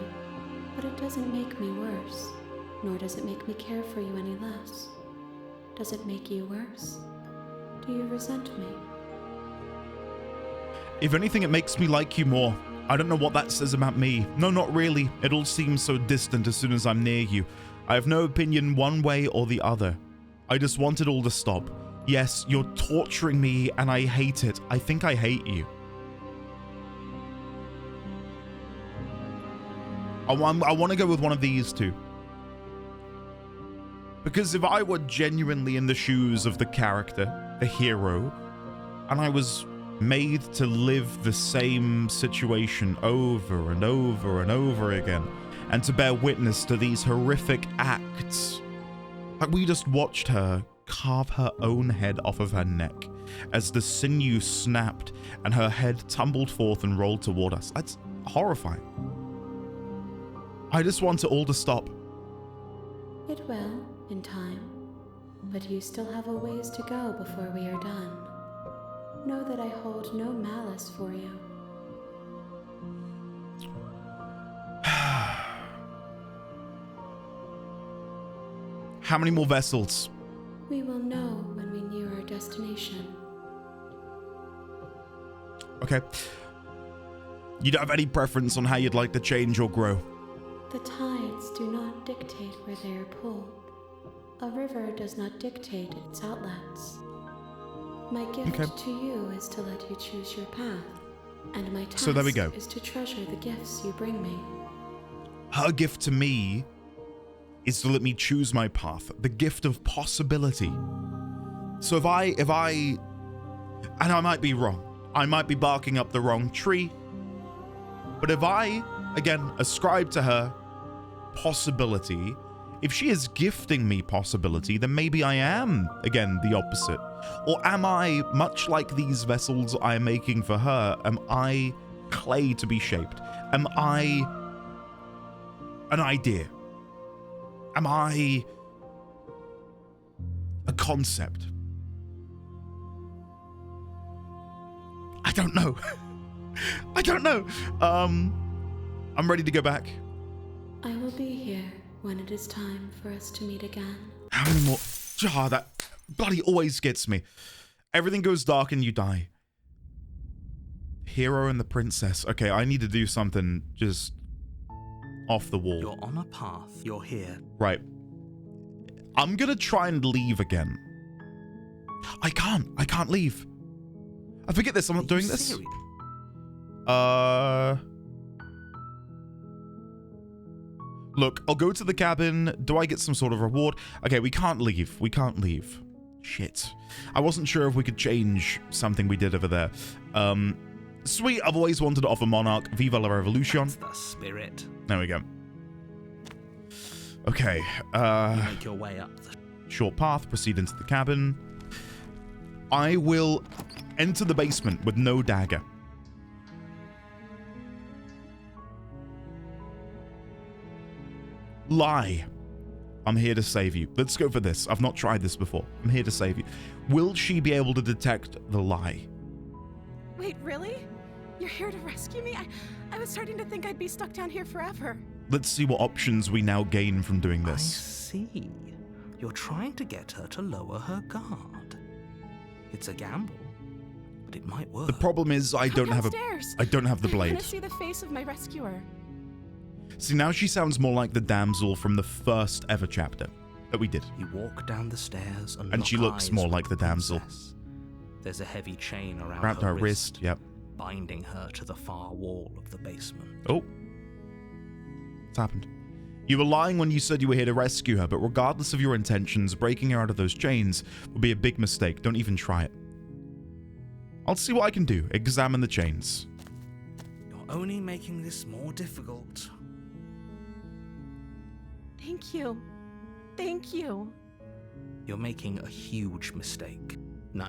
but it doesn't make me worse, nor does it make me care for you any less. Does it make you worse? Do you resent me? If anything, it makes me like you more. I don't know what that says about me. No, not really. It all seems so distant as soon as I'm near you. I have no opinion one way or the other. I just want it all to stop. Yes, you're torturing me and I hate it. I think I hate you. I want to go with one of these two. Because if I were genuinely in the shoes of the character, the hero, and I was made to live the same situation over and over and over again, and to bear witness to these horrific acts, like we just watched her carve her own head off of her neck as the sinew snapped and her head tumbled forth and rolled toward us. That's horrifying. I just want it all to stop. It will, in time. But you still have a ways to go before we are done. Know that I hold no malice for you. How many more vessels? We will know when we near our destination. Okay. You don't have any preference on how you'd like to change or grow? The tides do not dictate where they are pulled. A river does not dictate its outlets. My gift to you is to let you choose your path, and my task so there we go. is to treasure the gifts you bring me. Her gift to me is to let me choose my path, the gift of possibility. So if I, and I might be wrong, I might be barking up the wrong tree, but if I, again, ascribe to her possibility, if she is gifting me possibility, then maybe I am, again, the opposite. Or am I, much like these vessels I am making for her, am I clay to be shaped? Am I an idea? Am I a concept? I don't know. I don't know. I'm ready to go back. I will be here when it is time for us to meet again. How many more? That bloody always gets me. Everything goes dark and you die. Hero and the princess. Okay, I need to do something just off the wall. You're on a path. You're here. Right. I'm gonna try and leave again. I can't leave. I forget this. I'm not doing this. Serious? Look, I'll go to the cabin. Do I get some sort of reward? Okay, we can't leave. We can't leave. Shit. I wasn't sure if we could change something we did over there. Sweet, I've always wanted to offer Monarch. Viva la Revolution. That's the spirit. There we go. Okay, Make your way up the short path, proceed into the cabin. I will enter the basement with no dagger. Lie. I'm here to save you. Let's go for this. I've not tried this before. I'm here to save you. Will she be able to detect the lie? Wait, really? You're here to rescue me? I was starting to think I'd be stuck down here forever. Let's see what options we now gain from doing I this. see. You're trying to get her to lower her guard. It's a gamble, but it might work. The problem is I Come don't have downstairs. I don't have the I want blade. to see the face of my rescuer. See, now she sounds more like the damsel from the first ever chapter that we did. You walk down the stairs And she looks more like the damsel. Princess. There's a heavy chain around Wrapped her wrist, yep. binding her to the far wall of the basement. Oh. What's happened? You were lying when you said you were here to rescue her, but regardless of your intentions, breaking her out of those chains would be a big mistake. Don't even try it. I'll see what I can do. Examine the chains. You're only making this more difficult. Thank you. Thank you. You're making a huge mistake. No,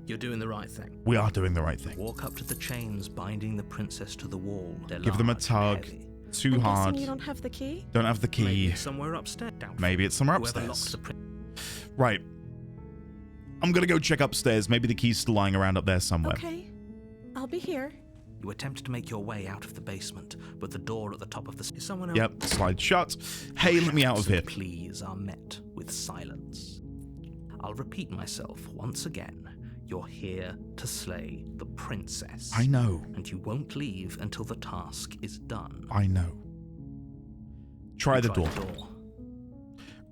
you're doing the right thing. We are doing the right thing. Walk up to the chains binding the princess to the wall. They're Give them a large and tug. heavy. Too I'm hard. guessing you don't have the key? Don't have the key. Maybe it's somewhere upstairs. Doubtful. Maybe it's somewhere Whoever upstairs. locked the Right. I'm gonna go check upstairs. Maybe the key's still lying around up there somewhere. Okay. I'll be here. You attempt to make your way out of the basement, but the door at the top of the is someone else. Yep, slide shut. Hey, let me out of here. Pleas are met with silence. I'll repeat myself once again. You're here to slay the princess. I know. And you won't leave until the task is done. I know. Try the door.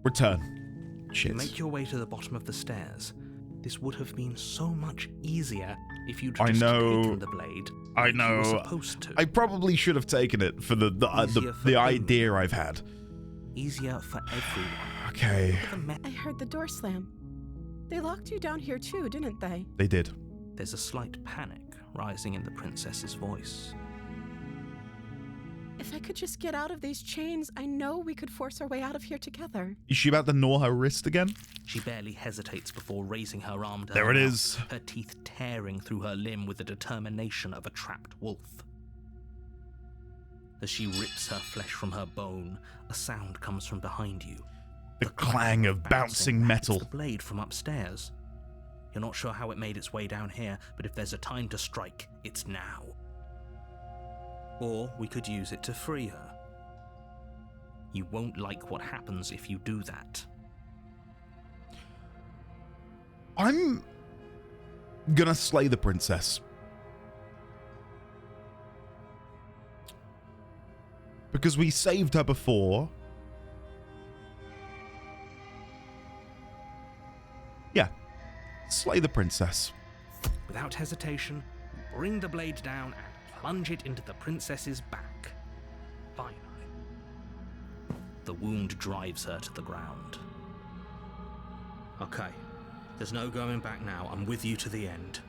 Return. You Shit. make your way to the bottom of the stairs. This would have been so much easier if you'd I just know. taken the blade. I like you were know. supposed to. I probably should have taken it for Easier the for idea I've had. Easier for everyone. Okay. I heard the door slam. They locked you down here too, didn't they? They did. There's a slight panic rising in the princess's voice. If I could just get out of these chains, I know we could force our way out of here together. Is she about to gnaw her wrist again? She barely hesitates before raising her arm to There her it mouth, is. her teeth tearing through her limb with the determination of a trapped wolf. As she rips her flesh from her bone, a sound comes from behind you. The clang of bouncing metal. It's the blade from upstairs. You're not sure how it made its way down here, but if there's a time to strike, it's now. Or we could use it to free her. You won't like what happens if you do that. I'm gonna slay the princess. Because we saved her before. Yeah. Slay the princess. Without hesitation, bring the blade down and plunge it into the princess's back. Finally. The wound drives her to the ground. Okay, there's no going back now. I'm with you to the end.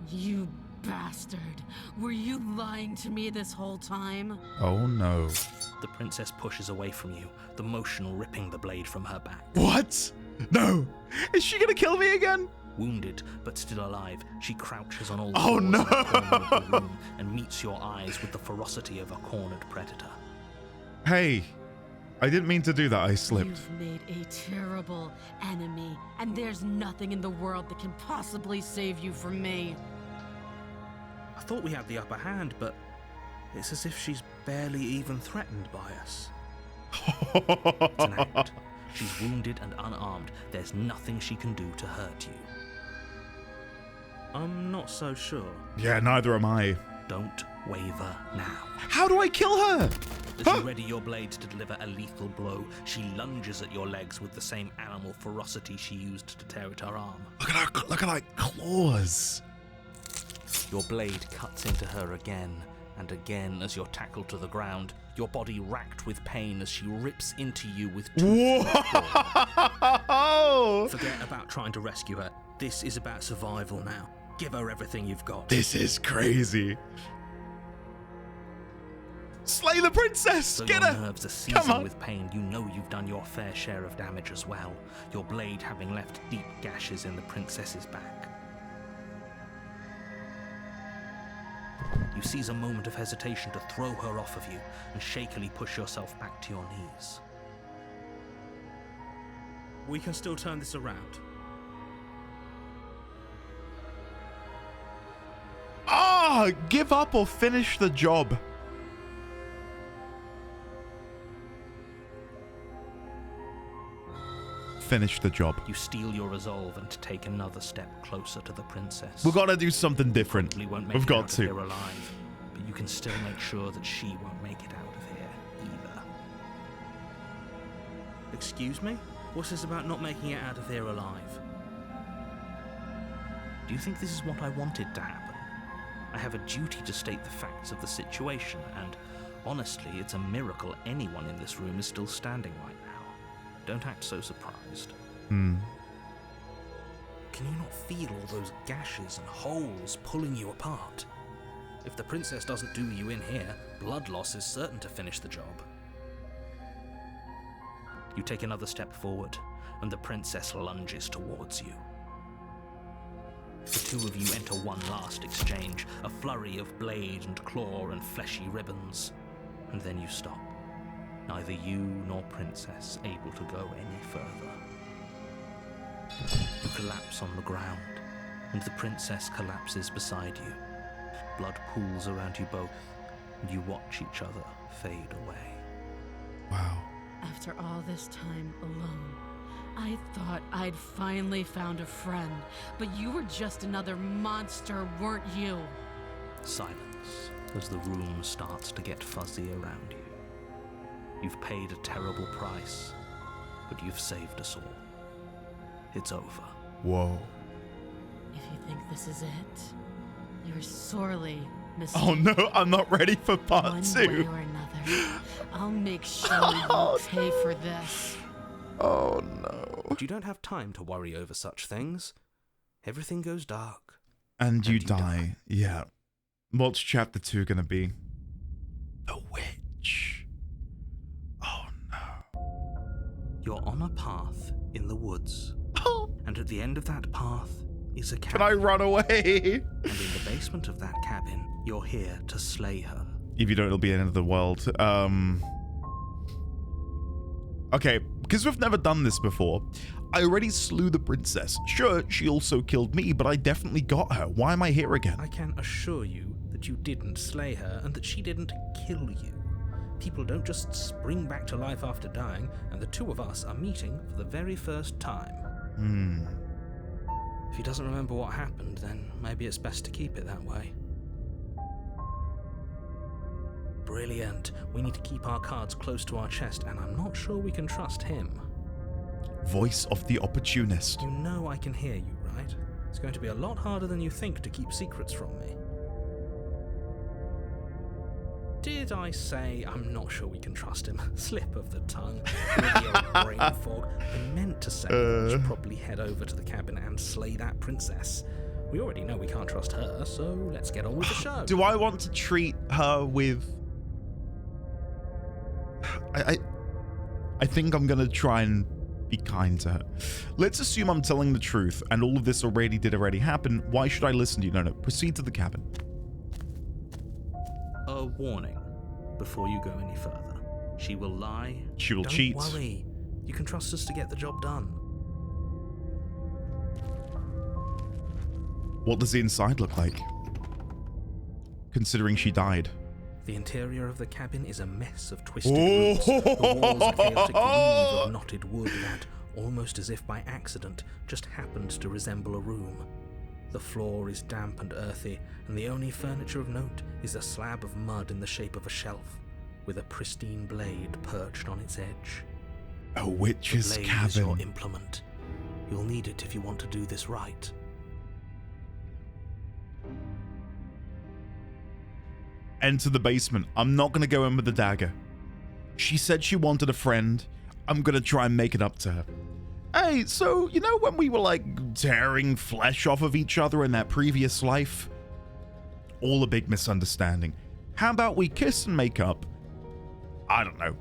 You bastard. Were you lying to me this whole time? Oh no. The princess pushes away from you, the motion ripping the blade from her back. What? No. Is she gonna kill me again? Wounded, but still alive, she crouches on all Oh, fours in no. the corner of the room and meets your eyes with the ferocity of a cornered predator. Hey. I didn't mean to do that. I slipped. You've made a terrible enemy, and there's nothing in the world that can possibly save you from me. I thought we had the upper hand, but it's as if she's barely even threatened by us. It's an act. She's wounded and unarmed. There's nothing she can do to hurt you. I'm not so sure. Yeah, neither am I. Don't waver now. How do I kill her? As you ready your blade to deliver a lethal blow, she lunges at your legs with the same animal ferocity she used to tear at her arm. Look at her claws. Your blade cuts into her again and again as you're tackled to the ground, your body racked with pain as she rips into you with tooth. Whoa! Forget about trying to rescue her. This is about survival now. Give her everything you've got. This is crazy. Slay the princess! Though Get your her! nerves are Come seizing on! with pain, you know you've done your fair share of damage as well, your blade having left deep gashes in the princess's back. You seize a moment of hesitation to throw her off of you and shakily push yourself back to your knees. We can still turn this around. Ah! Give up or finish the job. Finish the job. You steel your resolve and take another step closer to the princess. We've got to do something different. Probably won't make We've it got out of here to. alive, but you can still make sure that she won't make it out of here, either. Excuse me? What's this about not making it out of here alive? Do you think this is what I wanted to happen? I have a duty to state the facts of the situation, and honestly, it's a miracle anyone in this room is still standing right now. Don't act so surprised. Hmm. Can you not feel all those gashes and holes pulling you apart? If the princess doesn't do you in here, blood loss is certain to finish the job. You take another step forward, and the princess lunges towards you. The two of you enter one last exchange, a flurry of blade and claw and fleshy ribbons, and then you stop. Neither you nor Princess able to go any further. You collapse on the ground, and the Princess collapses beside you. Blood pools around you both, and you watch each other fade away. Wow. After all this time alone, I thought I'd finally found a friend, but you were just another monster, weren't you? Silence as the room starts to get fuzzy around you. You've paid a terrible price, but you've saved us all. It's over. Whoa. If you think this is it, you're sorely mistaken. Oh no, I'm not ready for part One 2. way or another, I'll make sure you pay for this. Oh no. But you don't have time to worry over such things. Everything goes dark. And you die. Yeah. What's chapter 2 gonna be? The witch. Oh no. You're on a path in the woods. And at the end of that path is a cabin. Can I run away? And in the basement of that cabin, you're here to slay her. If you don't, it'll be the end of the world. Okay, because we've never done this before, I already slew the princess. Sure, she also killed me, but I definitely got her. Why am I here again? I can assure you that you didn't slay her and that she didn't kill you. People don't just spring back to life after dying, and the two of us are meeting for the very first time. If he doesn't remember what happened, then maybe it's best to keep it that way. Brilliant. We need to keep our cards close to our chest, and I'm not sure we can trust him. Voice of the opportunist. You know I can hear you, right? It's going to be a lot harder than you think to keep secrets from me. Did I say I'm not sure we can trust him? Slip of the tongue. With the old brain fog. I meant to say we should probably head over to the cabin and slay that princess. We already know we can't trust her, so let's get on with the show. Do I want to treat her with... I think I'm gonna try and be kind to her. Let's assume I'm telling the truth and all of this did already happen. Why should I listen to you? No, proceed to the cabin. A warning before you go any further. She will lie. She will Don't cheat. worry. You can trust us to get the job done. What does the inside look like? Considering she died. The interior of the cabin is a mess of twisted roots. The walls are chaotic weave of knotted wood that, almost as if by accident, just happened to resemble a room. The floor is damp and earthy, and the only furniture of note is a slab of mud in the shape of a shelf, with a pristine blade perched on its edge. A witch's the blade is your cabin. implement. You'll need it if you want to do this right. Enter the basement. I'm not gonna go in with the dagger. She said she wanted a friend. I'm gonna try and make it up to her. Hey, so, you know when we were like tearing flesh off of each other in that previous life? All a big misunderstanding. How about we kiss and make up? I don't know.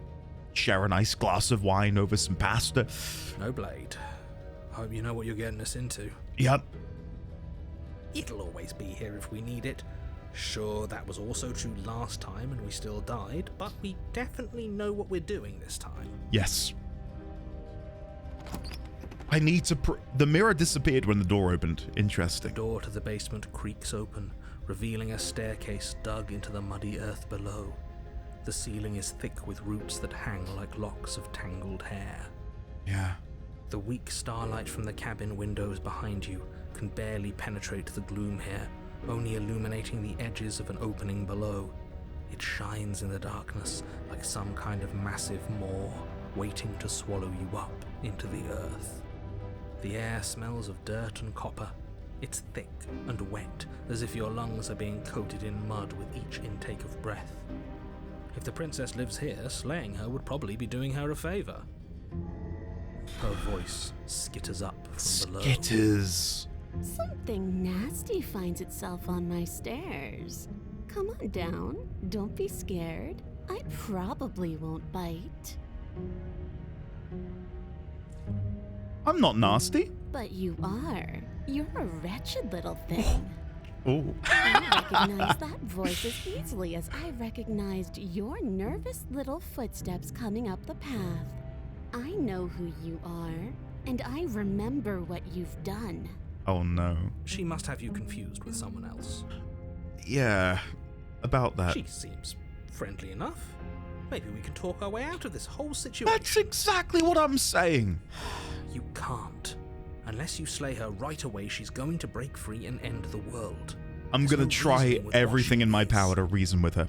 Share a nice glass of wine over some pasta. No blade. Hope you know what you're getting us into. Yep. It'll always be here if we need it. Sure, that was also true last time and we still died, but we definitely know what we're doing this time. Yes. I need to the mirror disappeared when the door opened. Interesting. The door to the basement creaks open, revealing a staircase dug into the muddy earth below. The ceiling is thick with roots that hang like locks of tangled hair. Yeah. The weak starlight from the cabin windows behind you can barely penetrate the gloom here, only illuminating the edges of an opening below, It shines in the darkness like some kind of massive maw waiting to swallow you up into the earth. The air smells of dirt and copper. It's thick and wet, as if your lungs are being coated in mud with each intake of breath. If the princess lives here, slaying her would probably be doing her a favor. Her voice skitters up from below. Skitters. Something nasty finds itself on my stairs. Come on down. Don't be scared. I probably won't bite. I'm not nasty. But you are. You're a wretched little thing. Oh. I recognize that voice as easily as I recognized your nervous little footsteps coming up the path. I know who you are, and I remember what you've done. Oh no. She must have you confused with someone else. Yeah, about that. She seems friendly enough. Maybe we can talk our way out of this whole situation. That's exactly what I'm saying. You can't. Unless you slay her right away, she's going to break free and end the world. I'm There's gonna no try reasoning with everything what in she my is. power to reason with her.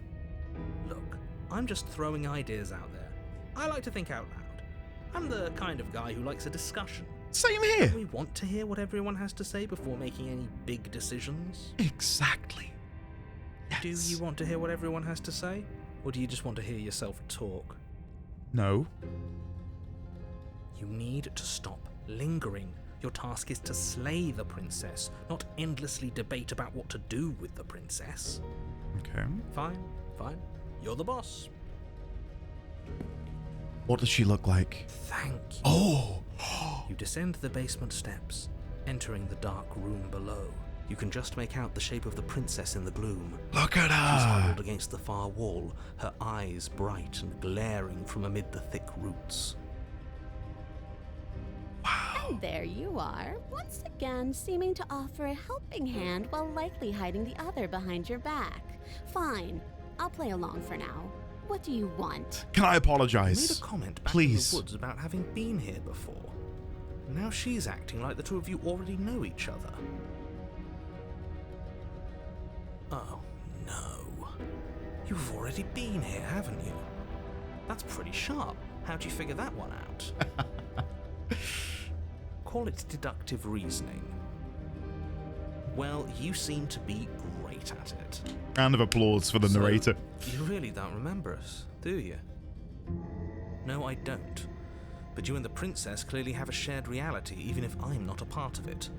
Look, I'm just throwing ideas out there. I like to think out loud. I'm the kind of guy who likes a discussion. Same here. We want to hear what everyone has to say before making any big decisions. Exactly. Do you want to hear what everyone has to say? Or do you just want to hear yourself talk? No. You need to stop lingering. Your task is to slay the princess, not endlessly debate about what to do with the princess. Okay. Fine. You're the boss. What does she look like? Thank you. Oh. You descend the basement steps, entering the dark room below. You can just make out the shape of the princess in the gloom. Look at She's her. huddled against the far wall, her eyes bright and glaring from amid the thick roots. And there you are, once again seeming to offer a helping hand while likely hiding the other behind your back. Fine, I'll play along for now. What do you want? Can I You made apologize? a comment back Please. in the woods about having been here before. Now she's acting like the two of you already know each other. Oh, no. You've already been here, haven't you? That's pretty sharp. How'd you figure that one out? Call it deductive reasoning. Well, you seem to be great at it. Round of applause for the So, narrator. You really don't remember us, do you? No, I don't. But you and the princess clearly have a shared reality, even if I'm not a part of it.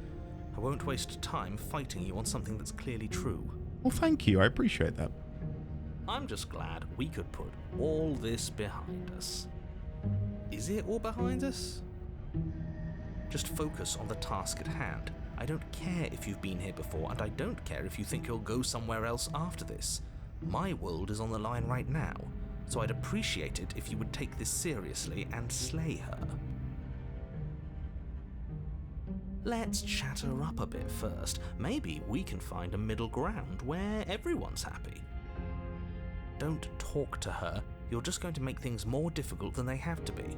I won't waste time fighting you on something that's clearly true. Well, thank you. I appreciate that. I'm just glad we could put all this behind us. Is it all behind us? Just focus on the task at hand. I don't care if you've been here before, and I don't care if you think you'll go somewhere else after this. My world is on the line right now, so I'd appreciate it if you would take this seriously and slay her. Let's chat her up a bit first. Maybe we can find a middle ground where everyone's happy. Don't talk to her. You're just going to make things more difficult than they have to be.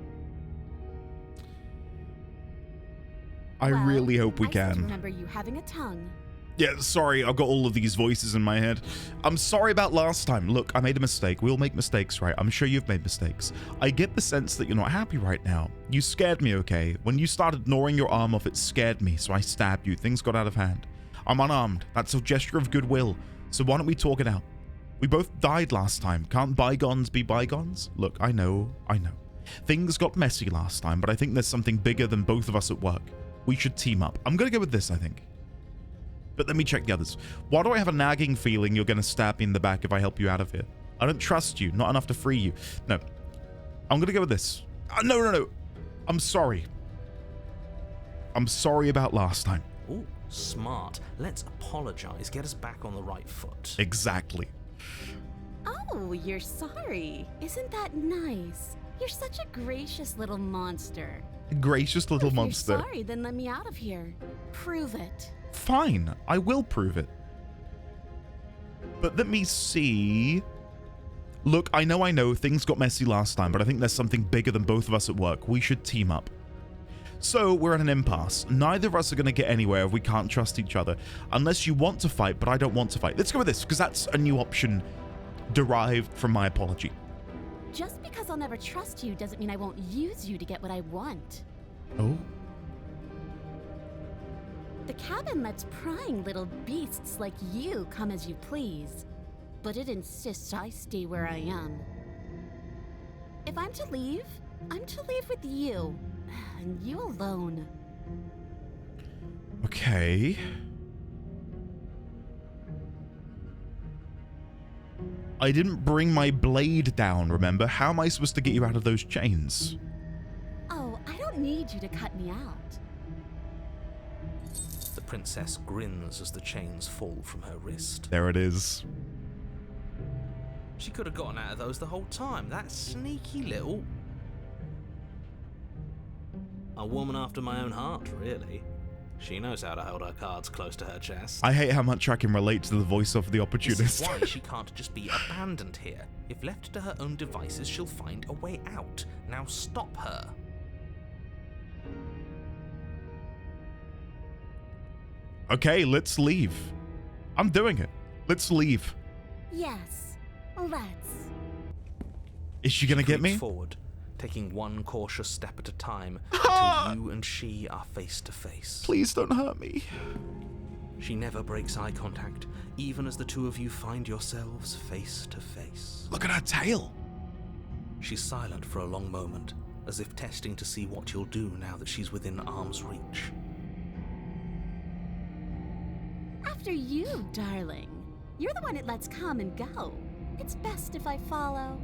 I Well, really hope we I still can. remember you having a tongue. Yeah, sorry, I've got all of these voices in my head. I'm sorry about last time. Look, I made a mistake. We'll make mistakes, right? I'm sure you've made mistakes. I get the sense that you're not happy right now. You scared me, okay? When you started gnawing your arm off, it scared me, so I stabbed you. Things got out of hand. I'm unarmed. That's a gesture of goodwill. So why don't we talk it out? We both died last time. Can't bygones be bygones? Look, I know. Things got messy last time, but I think there's something bigger than both of us at work. We should team up. I'm gonna go with this, I think. But let me check the others. Why do I have a nagging feeling you're gonna stab me in the back if I help you out of here? I don't trust you. Not enough to free you. No. I'm gonna go with this. No. I'm sorry. I'm sorry about last time. Ooh, smart. Let's apologize. Get us back on the right foot. Exactly. Oh, you're sorry. Isn't that nice? You're such a gracious little monster. Gracious little If monster. you're sorry, then let me out of here. Prove it. Fine. I will prove it. But let me see. Look, I know things got messy last time, but I think there's something bigger than both of us at work. We should team up. So we're at an impasse. Neither of us are going to get anywhere if we can't trust each other. Unless you want to fight, but I don't want to fight. Let's go with this, because that's a new option derived from my apology. Just because I'll never trust you doesn't mean I won't use you to get what I want. Oh? The cabin lets prying little beasts like you come as you please, but it insists I stay where I am. If I'm to leave, I'm to leave with you, and you alone. Okay. I didn't bring my blade down, remember? How am I supposed to get you out of those chains? Oh, I don't need you to cut me out. The princess grins as the chains fall from her wrist. There it is. She could have gotten out of those the whole time. That sneaky little... A woman after my own heart, really. She knows how to hold her cards close to her chest. I hate how much I can relate to the voice of the opportunist. This is why she can't just be abandoned here. If left to her own devices, she'll find a way out. Now stop her. Okay, let's leave. I'm doing it. Let's leave. Yes, let's. Is she gonna get me? Creeps forward, taking one cautious step at a time until you and she are face to face. Please don't hurt me. She never breaks eye contact, even as the two of you find yourselves face to face. Look at her tail. She's silent for a long moment, as if testing to see what you'll do now that she's within arm's reach. After you, darling. You're the one it lets come and go. It's best if I follow.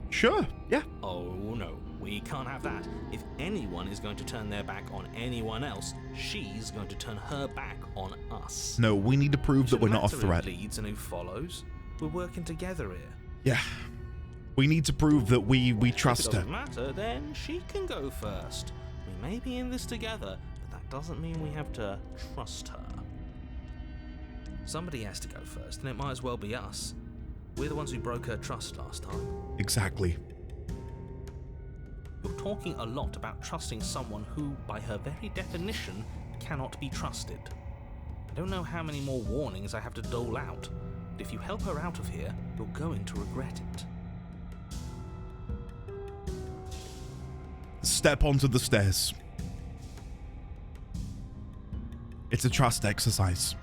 Sure, yeah. Oh no, we can't have that. If anyone is going to turn their back on anyone else, she's going to turn her back on us. No, we need to prove that we're not a threat. Who leads and who follows? We're working together here. Yeah. We need to prove that we trust If it her. doesn't matter, then she can go first. We may be in this together, but that doesn't mean we have to trust her. Somebody has to go first, and it might as well be us. We're the ones who broke her trust last time. Exactly. You're talking a lot about trusting someone who, by her very definition, cannot be trusted. I don't know how many more warnings I have to dole out, but if you help her out of here, you're going to regret it. Step onto the stairs. It's a trust exercise.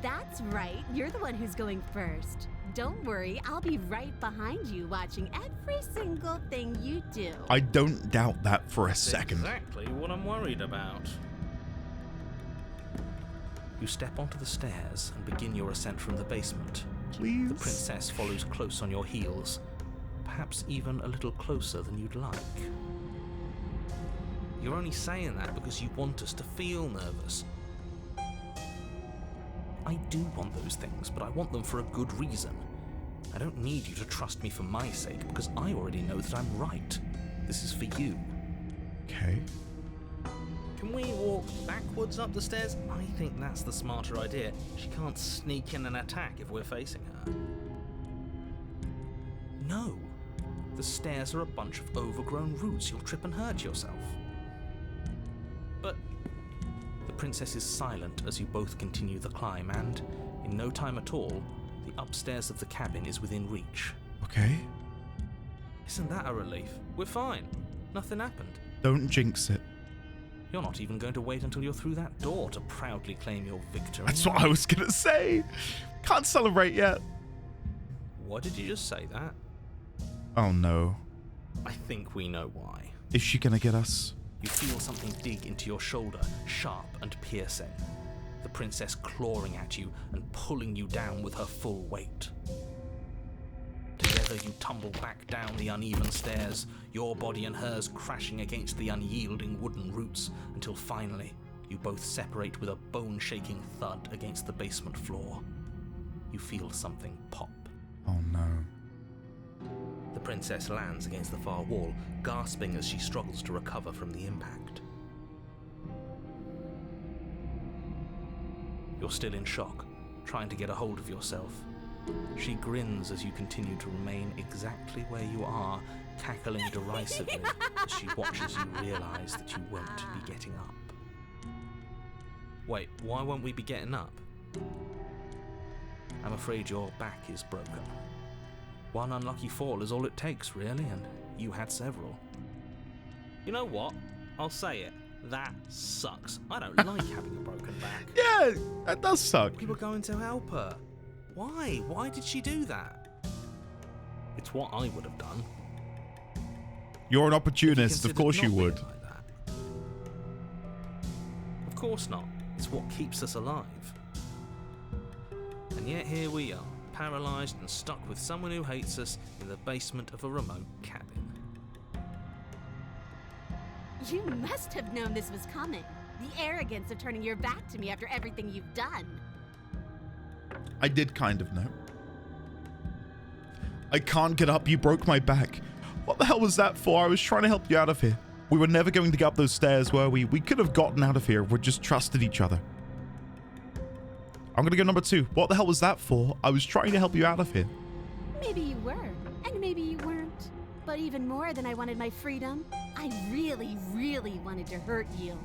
That's right. You're the one who's going first. Don't worry, I'll be right behind you watching every single thing you do. I don't doubt that for a That's second. exactly what I'm worried about. You step onto the stairs and begin your ascent from the basement. Please? The princess follows close on your heels, perhaps even a little closer than you'd like. You're only saying that because you want us to feel nervous. I do want those things, but I want them for a good reason. I don't need you to trust me for my sake, because I already know that I'm right. This is for you. Okay. Can we walk backwards up the stairs? I think that's the smarter idea. She can't sneak in and attack if we're facing her. No. The stairs are a bunch of overgrown roots. You'll trip and hurt yourself. But the princess is silent as you both continue the climb, and in no time at all, the upstairs of the cabin is within reach. Okay. Isn't that a relief? We're fine. Nothing happened. Don't jinx it. You're not even going to wait until you're through that door to proudly claim your victory. That's what I was gonna say. Can't celebrate yet. What did you just say that? Oh no. I think we know why. Is she gonna get us? You feel something dig into your shoulder, sharp and piercing. The princess clawing at you and pulling you down with her full weight. Together you tumble back down the uneven stairs, your body and hers crashing against the unyielding wooden roots, until finally you both separate with a bone-shaking thud against the basement floor. You feel something pop. Oh no. The princess lands against the far wall, gasping as she struggles to recover from the impact. You're still in shock, trying to get a hold of yourself. She grins as you continue to remain exactly where you are, cackling derisively as she watches you realize that you won't be getting up. Wait, why won't we be getting up? I'm afraid your back is broken. One unlucky fall is all it takes, really, and you had several. You know what? I'll say it. That sucks. I don't like having a broken back. Yeah, that does suck. We were going to help her. Why? Why did she do that? It's what I would have done. You're an opportunist, of course you would. Like that. Of course not. It's what keeps us alive. And yet here we are, paralysed and stuck with someone who hates us in the basement of a remote cabin. You must have known this was coming. The arrogance of turning your back to me after everything you've done. I did kind of know. I can't get up. You broke my back. What the hell was that for? I was trying to help you out of here. We were never going to get up those stairs, were we? We could have gotten out of here if we just trusted each other. I'm going to go number 2. What the hell was that for? I was trying to help you out of here. Maybe you were, and maybe you weren't. But even more than I wanted my freedom, I really, really wanted to hurt you.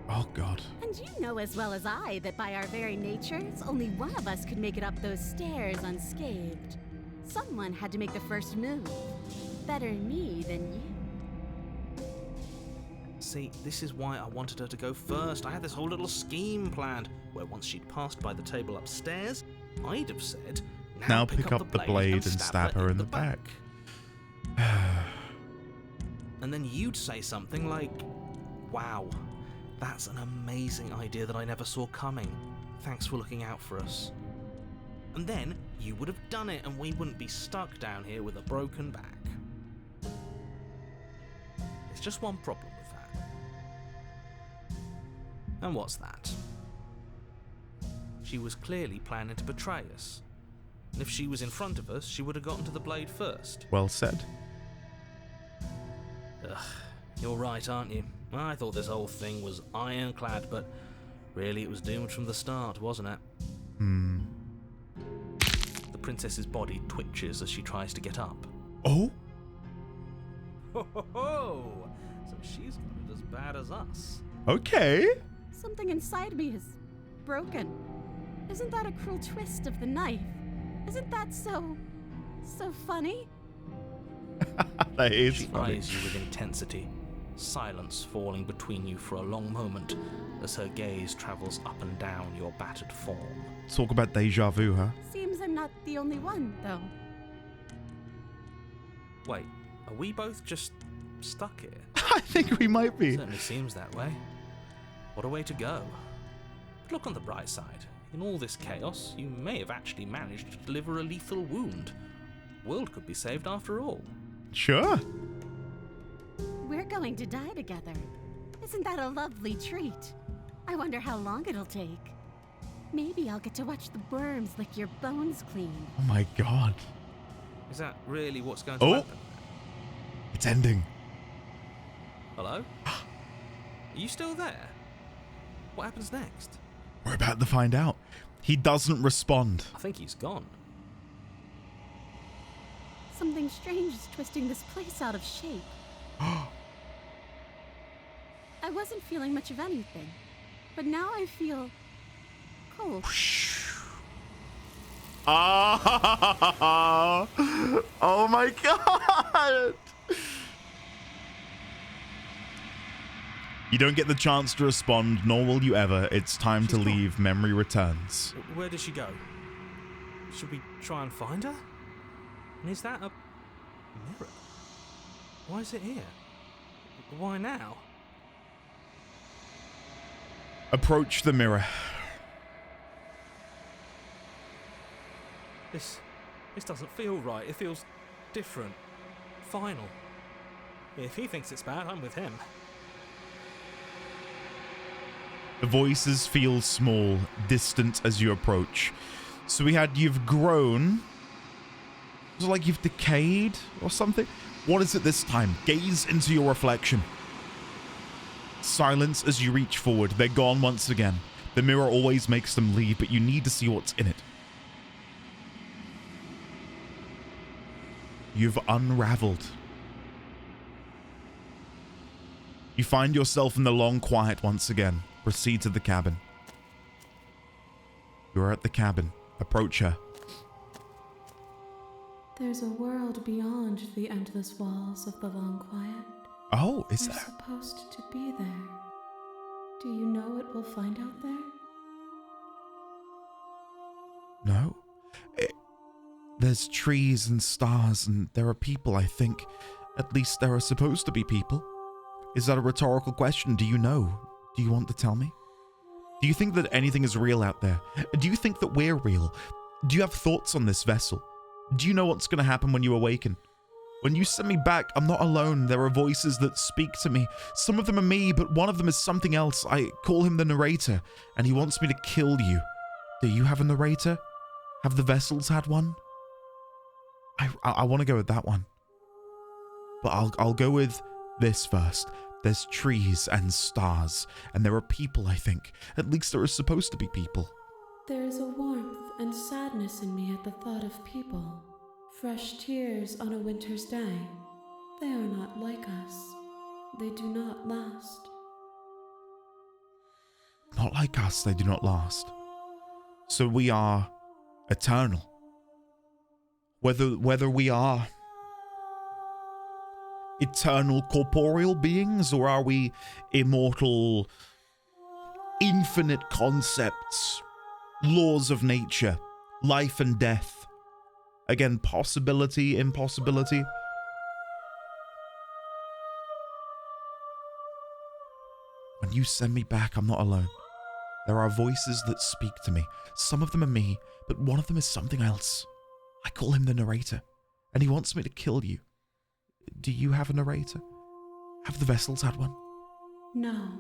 Oh, God. And you know as well as I that by our very natures, only one of us could make it up those stairs unscathed. Someone had to make the first move. Better me than you. See, this is why I wanted her to go first. I had this whole little scheme planned, where once she'd passed by the table upstairs, I'd have said, Now pick up the blade and stab her in the back. And then you'd say something like, wow, that's an amazing idea that I never saw coming. Thanks for looking out for us. And then you would have done it and we wouldn't be stuck down here with a broken back. There's just one problem with that. And what's that? She was clearly planning to betray us. And if she was in front of us, she would have gotten to the blade first. Well said. Ugh, you're right, aren't you? I thought this whole thing was ironclad, but really it was doomed from the start, wasn't it? The princess's body twitches as she tries to get up. Oh? Ho ho ho! So she's got it as bad as us. Okay. Something inside me is broken. Isn't that a cruel twist of the knife? Isn't that so funny? That is She funny. eyes you with intensity, silence falling between you for a long moment as her gaze travels up and down your battered form. Talk about deja vu, huh? Seems I'm not the only one, though. Wait, are we both just stuck here? I think we might be. Certainly seems that way. What a way to go. But look on the bright side. In all this chaos, you may have actually managed to deliver a lethal wound. World could be saved after all. Sure. We're going to die together. Isn't that a lovely treat? I wonder how long it'll take. Maybe I'll get to watch the worms lick your bones clean. Oh my God. Is that really what's going to Oh. happen? It's ending. Hello? Are you still there? What happens next? We're about to find out. He doesn't respond. I think he's gone. Something strange is twisting this place out of shape. I wasn't feeling much of anything, but now I feel cold. Ah! Oh my God! You don't get the chance to respond, nor will you ever. It's time to She's gone. leave. Memory returns. Where did she go? Should we try and find her? And is that a mirror? Why is it here? Why now? Approach the mirror. This doesn't feel right. It feels different. Final. If he thinks it's bad, I'm with him. The voices feel small, distant as you approach. So we had you've grown. Was it like you've decayed or something? What is it this time? Gaze into your reflection. Silence as you reach forward. They're gone once again. The mirror always makes them leave, but you need to see what's in it. You've unraveled. You find yourself in the long quiet once again. Proceed to the cabin. You are at the cabin. Approach her. There's a world beyond the endless walls of the long quiet. Oh, is We're there? supposed to be there. Do you know what we'll find out there? No. There's trees and stars, and there are people, I think. At least there are supposed to be people. Is that a rhetorical question? Do you know? Do you want to tell me? Do you think that anything is real out there? Do you think that we're real? Do you have thoughts on this vessel? Do you know what's going to happen when you awaken? When you send me back, I'm not alone. There are voices that speak to me. Some of them are me, but one of them is something else. I call him the narrator, and he wants me to kill you. Do you have a narrator? Have the vessels had one? I want to go with that one. But I'll go with this first. There's trees and stars, and there are people, I think. At least there are supposed to be people. There is a warmth and sadness in me at the thought of people. Fresh tears on a winter's day. They are not like us. They do not last. Not like us, they do not last. So we are eternal. Whether we are eternal corporeal beings, or are we immortal, infinite concepts, laws of nature, life and death. Again, possibility, impossibility. When you send me back, I'm not alone. There are voices that speak to me. Some of them are me, but one of them is something else. I call him the narrator, and he wants me to kill you. Do you have a narrator? Have the vessels had one? No,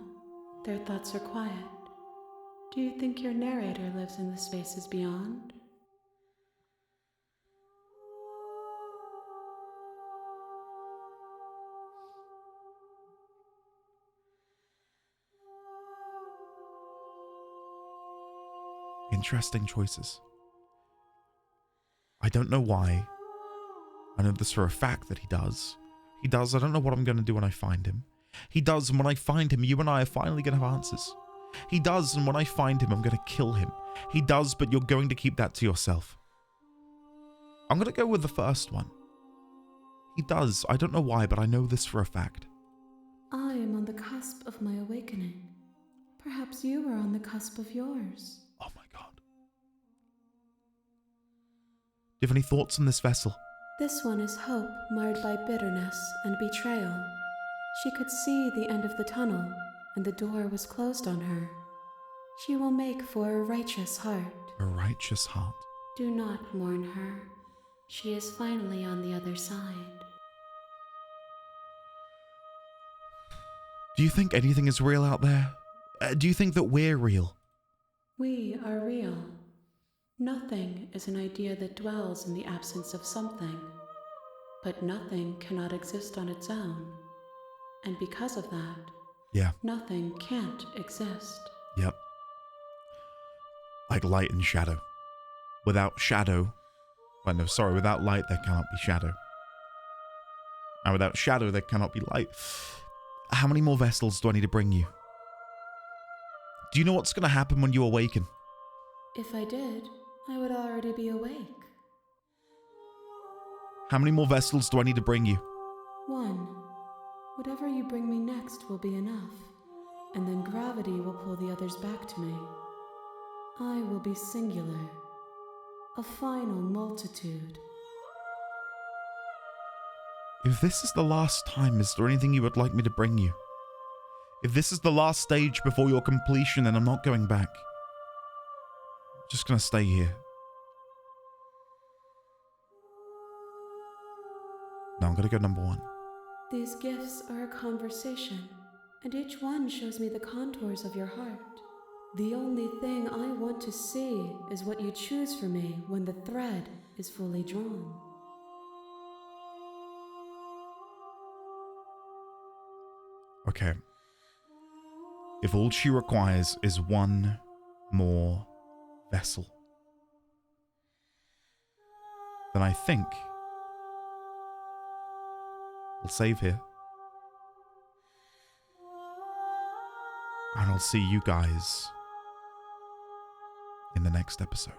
their thoughts are quiet. Do you think your narrator lives in the spaces beyond? Interesting choices. I don't know why. I know this for a fact that he does. He does. I don't know what I'm going to do when I find him. He does, and when I find him, you and I are finally going to have answers. He does, and when I find him, I'm going to kill him. He does, but you're going to keep that to yourself. I'm going to go with the first one. He does. I don't know why, but I know this for a fact. I am on the cusp of my awakening. Perhaps you are on the cusp of yours. Oh my god. Do you have any thoughts on this vessel? This one is hope marred by bitterness and betrayal. She could see the end of the tunnel, and the door was closed on her. She will make for a righteous heart. A righteous heart. Do not mourn her. She is finally on the other side. Do you think anything is real out there? Do you think that we're real? We are real. Nothing is an idea that dwells in the absence of something. But nothing cannot exist on its own. And because of that, Yeah. nothing can't exist. Yep. Like light and shadow. Without shadow... Well, no, sorry. Without light, there cannot be shadow. And without shadow, there cannot be light. How many more vessels do I need to bring you? Do you know what's going to happen when you awaken? If I did, I would already be awake. How many more vessels do I need to bring you? One. Whatever you bring me next will be enough, and then gravity will pull the others back to me. I will be singular. A final multitude. If this is the last time, is there anything you would like me to bring you? If this is the last stage before your completion, then I'm not going back. I'm just gonna stay here. No, I'm gonna go number one. These gifts are a conversation, and each one shows me the contours of your heart. The only thing I want to see is what you choose for me when the thread is fully drawn. Okay. If all she requires is one more vessel, then I think we'll save here. And I'll see you guys in the next episode.